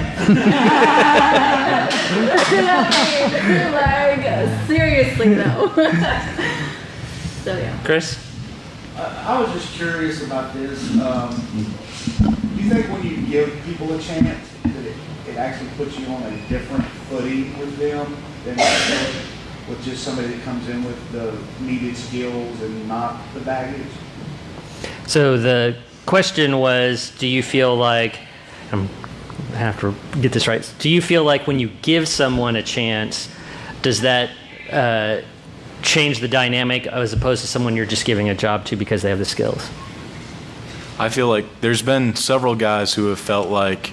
Seriously though. So yeah. Chris? I was just curious about this. Do you think when you give people a chance that it actually puts you on a different footing with them than with just somebody that comes in with the needed skills and not the baggage? So the question was, do you feel like, I have to get this right, do you feel like when you give someone a chance, does that change the dynamic as opposed to someone you're just giving a job to because they have the skills? I feel like there's been several guys who have felt like,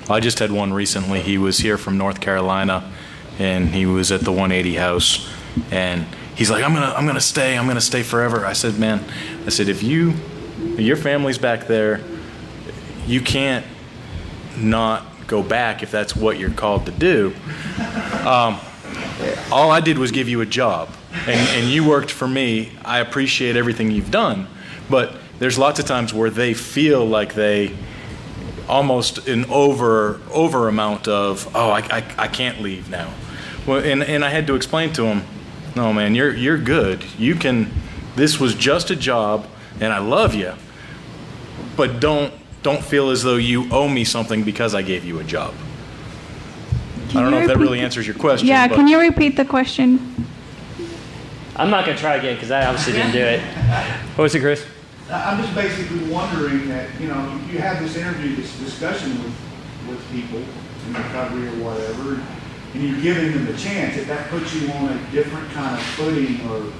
I just had one recently. He was here from North Carolina, and he was at the 180 house, and he's like, I'm gonna stay forever. I said, man, if your family's back there, you can't not go back if that's what you're called to do. All I did was give you a job, and you worked for me. I appreciate everything you've done, but there's lots of times where they feel like they almost an over amount of, I can't leave now. Well, and I had to explain to him, no man, you're good. You can. This was just a job, and I love you, but don't feel as though you owe me something because I gave you a job. I don't know if that really answers your question. Yeah, but can you repeat the question? I'm not going to try again because I obviously didn't do it. What was it, Chris? I'm just basically wondering that, you have this interview, this discussion with people in recovery or whatever, and you're giving them the chance, if that puts you on a different kind of footing or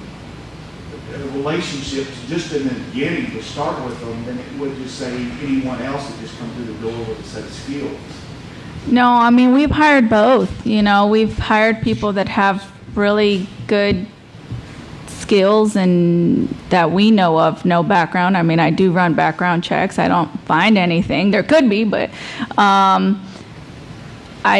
relationships just in the beginning to start with them than it would just say anyone else that just come through the door with a set of skills. No, we've hired both. We've hired people that have really good skills and that we know of, no background. I do run background checks. I don't find anything. There could be, but I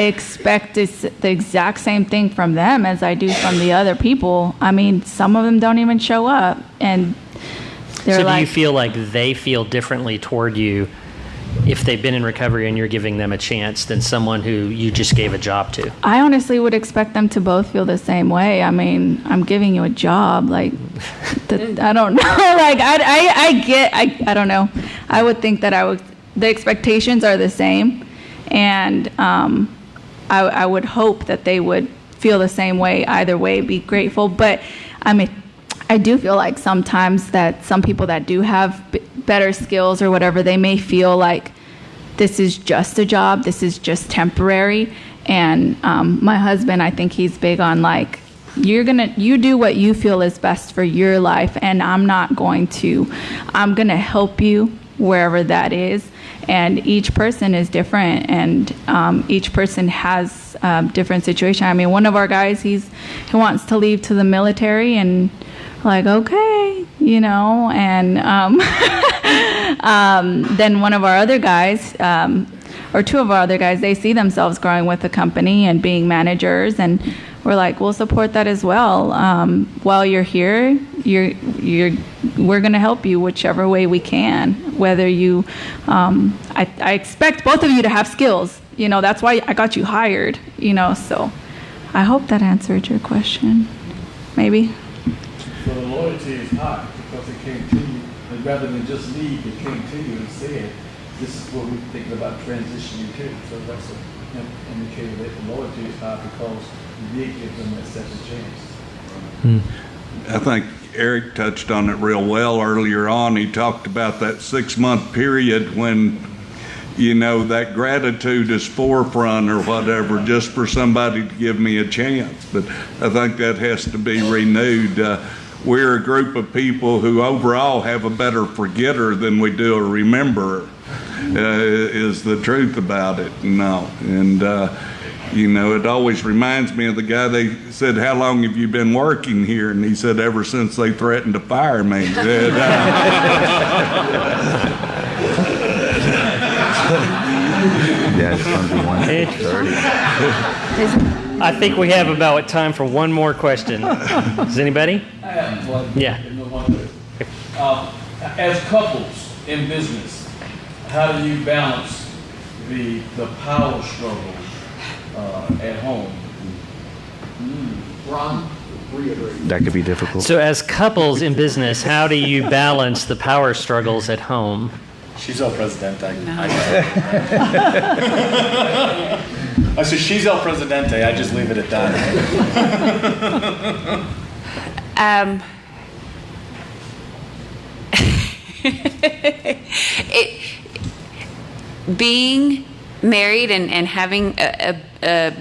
expect the exact same thing from them as I do from the other people. Some of them don't even show up, and they're so like. Do you feel like they feel differently toward you if they've been in recovery and you're giving them a chance than someone who you just gave a job to? I honestly would expect them to both feel the same way. I mean, I'm giving you a job. Like, I don't know. Like, I don't know. I would think that the expectations are the same. And I would hope that they would feel the same way either way, be grateful. But, I mean, I do feel like sometimes that some people that do have better skills or whatever, they may feel like this is just a job, this is just temporary. And my husband, I think he's big on like, you do what you feel is best for your life, and I'm going to help you wherever that is. And each person is different, and each person has different situation. I mean, one of our guys, he wants to leave to the military, and like, okay, and then one of our other guys, or two of our other guys, they see themselves growing with the company and being managers, and we're like, we'll support that as well. While you're here, we're going to help you whichever way we can. Whether you, I expect both of you to have skills. That's why I got you hired. So I hope that answered your question. Maybe. So the loyalty is high because it came to you, and rather than just leave, it came to you and said, "This is what we're thinking about transitioning to." So that's an indicator that the loyalty is high because you did give them that second chance. I think Eric touched on it real well earlier on. He talked about that 6-month period when, that gratitude is forefront or whatever, just for somebody to give me a chance. But I think that has to be renewed. We're a group of people who overall have a better forgetter than we do a rememberer, is the truth about it. And it always reminds me of the guy. They said, "How long have you been working here?" And he said, "Ever since they threatened to fire me." Yeah, it's going to be 1:30. I think we have about time for one more question. Does anybody? I have one. Yeah. As couples in business, how do you balance the power struggle at home? Ron, reiterate. That could be difficult. So as couples in business, how do you balance the power struggles at home? She's El Presidente. I said, she's El Presidente. I just leave it at that. Being married and having a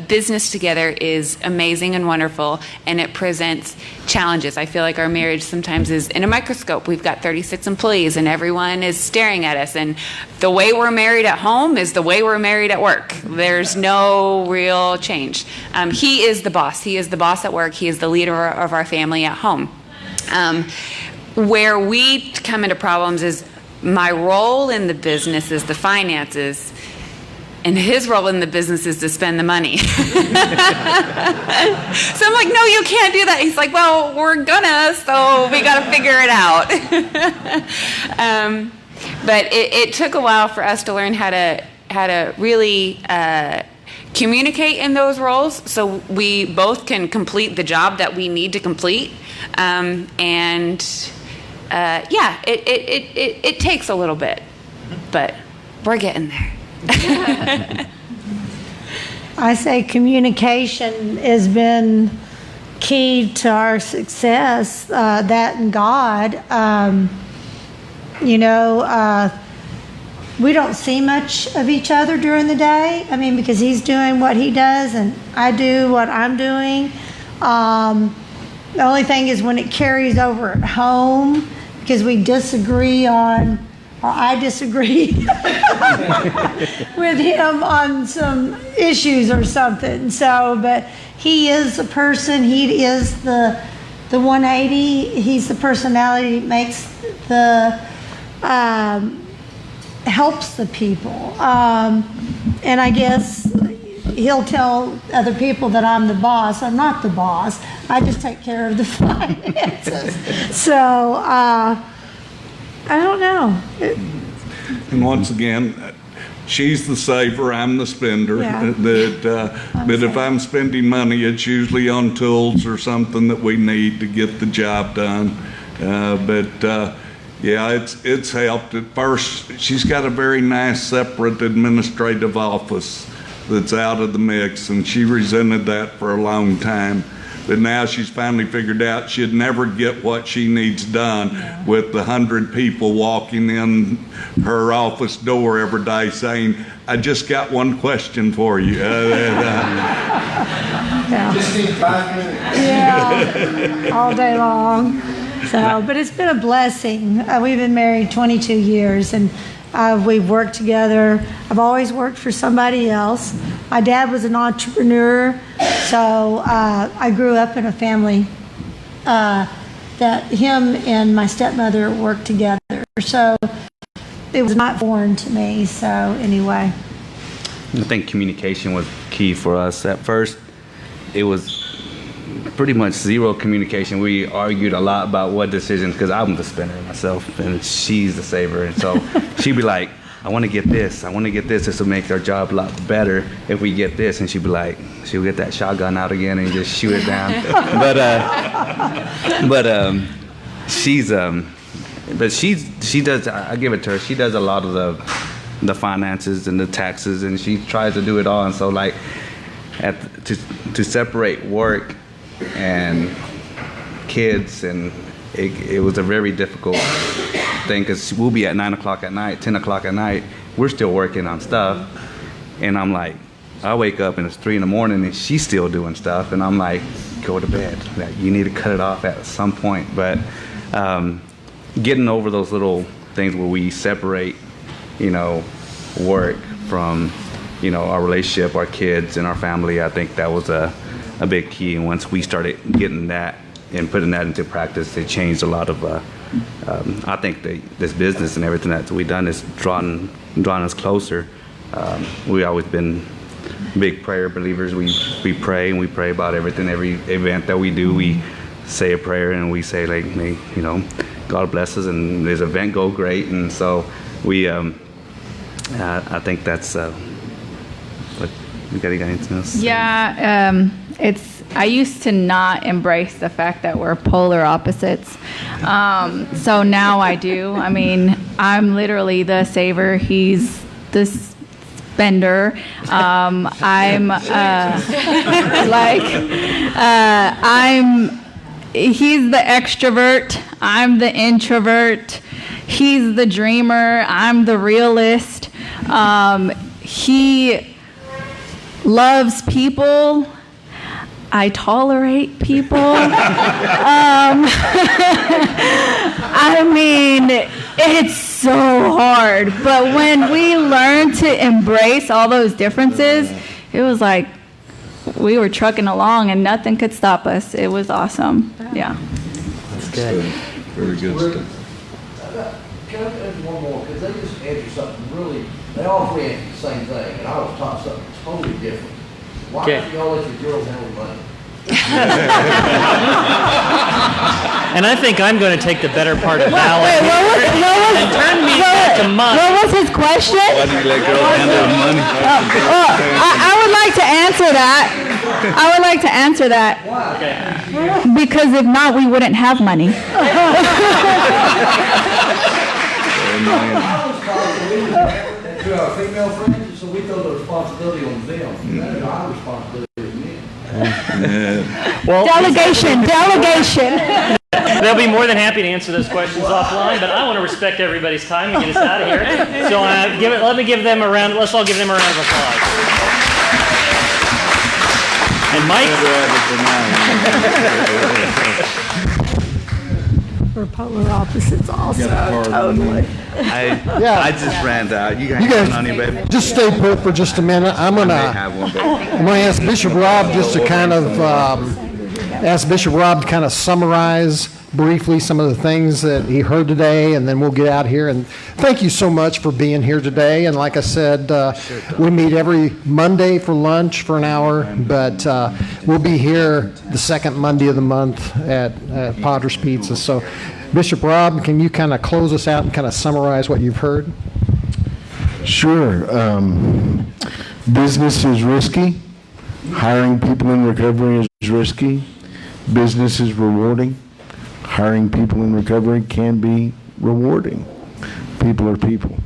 business together is amazing and wonderful, and it presents challenges. I feel like our marriage sometimes is in a microscope. We've got 36 employees and everyone is staring at us, and the way we're married at home is the way we're married at work. There's no real change. He is the boss. He is the boss at work. He is the leader of our family at home. Where we come into problems is my role in the business is the finances, and his role in the business is to spend the money. So I'm like, no, you can't do that. He's like, well, we're gonna, so we got to figure it out. But it took a while for us to learn how to really communicate in those roles, so we both can complete the job that we need to complete. It takes a little bit, but we're getting there. I say communication has been key to our success, that and God. We don't see much of each other during the day. I mean, because he's doing what he does and I do what I'm doing. The only thing is when it carries over at home, because we disagree on, or I disagree with him on some issues or something. So, but he is the person, he is the 180, he's the personality that makes the, helps the people. And I guess he'll tell other people that I'm the boss. I'm not the boss. I just take care of the finances. So, I don't know. And once again, she's the saver, I'm the spender. Yeah. But if I'm spending money, it's usually on tools or something that we need to get the job done. Yeah, it's helped. At first, she's got a very nice separate administrative office that's out of the mix, and she resented that for a long time. But now she's finally figured out she'd never get what she needs done with the 100 people walking in her office door every day saying, "I just got one question for you." Just need 5 minutes. Yeah, all day long. So, but it's been a blessing. We've been married 22 years, and we've worked together. I've always worked for somebody else. My dad was an entrepreneur, so I grew up in a family that him and my stepmother worked together. So it was not foreign to me. So anyway. I think communication was key for us. At first, it was pretty much zero communication. We argued a lot about what decisions, because I'm the spender myself and she's the saver. And so she'd be like, "I want to get this. I want to get this. This will make our job a lot better if we get this." And she'd be like, she'll get that shotgun out again and just shoot it down. She does, I give it to her. She does a lot of the finances and the taxes, and she tries to do it all. And so like to separate work and kids, and it was a very difficult thing, because we'll be at 9 o'clock at night, 10 o'clock at night, we're still working on stuff, and I'm like, I wake up and it's 3 in the morning and she's still doing stuff, and I'm like, go to bed. You need to cut it off at some point. But getting over those little things where we separate, work from, our relationship, our kids, and our family, I think that was a big key. And once we started getting that and putting that into practice, it changed a lot of, I think this business and everything that we've done is drawn us closer. We always been big prayer believers. We pray, and we pray about everything. Every event that we do, we say a prayer, and we say, like, may, God bless us and this event go great. And so we, I think that's, what, you got anything else? Yeah, I used to not embrace the fact that we're polar opposites. So now I do. I mean, I'm literally the saver. He's the spender. He's the extrovert. I'm the introvert. He's the dreamer. I'm the realist. He loves people. I tolerate people. I mean, it's so hard. But when we learn to embrace all those differences, it was like we were trucking along and nothing could stop us. It was awesome. Yeah. That's good. Very good stuff. Can I add one more? Because they just answered something really, they all three answered the same thing, and I was taught something totally different. Why don't you all let your girls handle money? And I think I'm going to take the better part of Alex and turn me to money. What was his question? Why do you let girls handle money? I would like to answer that. I would like to answer that. Because if not, we wouldn't have money. I was taught to our female friends, so we throw the responsibility on them. That is our responsibility as men. Well, Delegation. they'll be more than happy to answer those questions offline, but I want to respect everybody's time and get us out of here. So let me give them a round. Let's all give them a round of applause. And Mike. We're polar opposites also. Totally. I just ran out. You guys on any, baby? Just stay put for just a minute. I'm gonna ask Bishop Rob just to kind of summarize briefly some of the things that he heard today, and then we'll get out here. And thank you so much for being here today. And like I said, we meet every Monday for lunch for an hour, but we'll be here the second Monday of the month at Potter's Pizza. So Bishop Rob, can you kind of close us out and kind of summarize what you've heard? Sure. Business is risky. Hiring people in recovery is risky. Business is rewarding. Hiring people in recovery can be rewarding. People are people.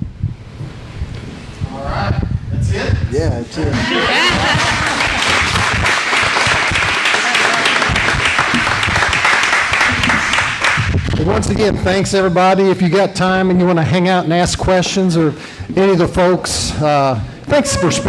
All right. That's it? Yeah, that's it. Once again, thanks everybody. If you got time and you want to hang out and ask questions or any of the folks, thanks for spending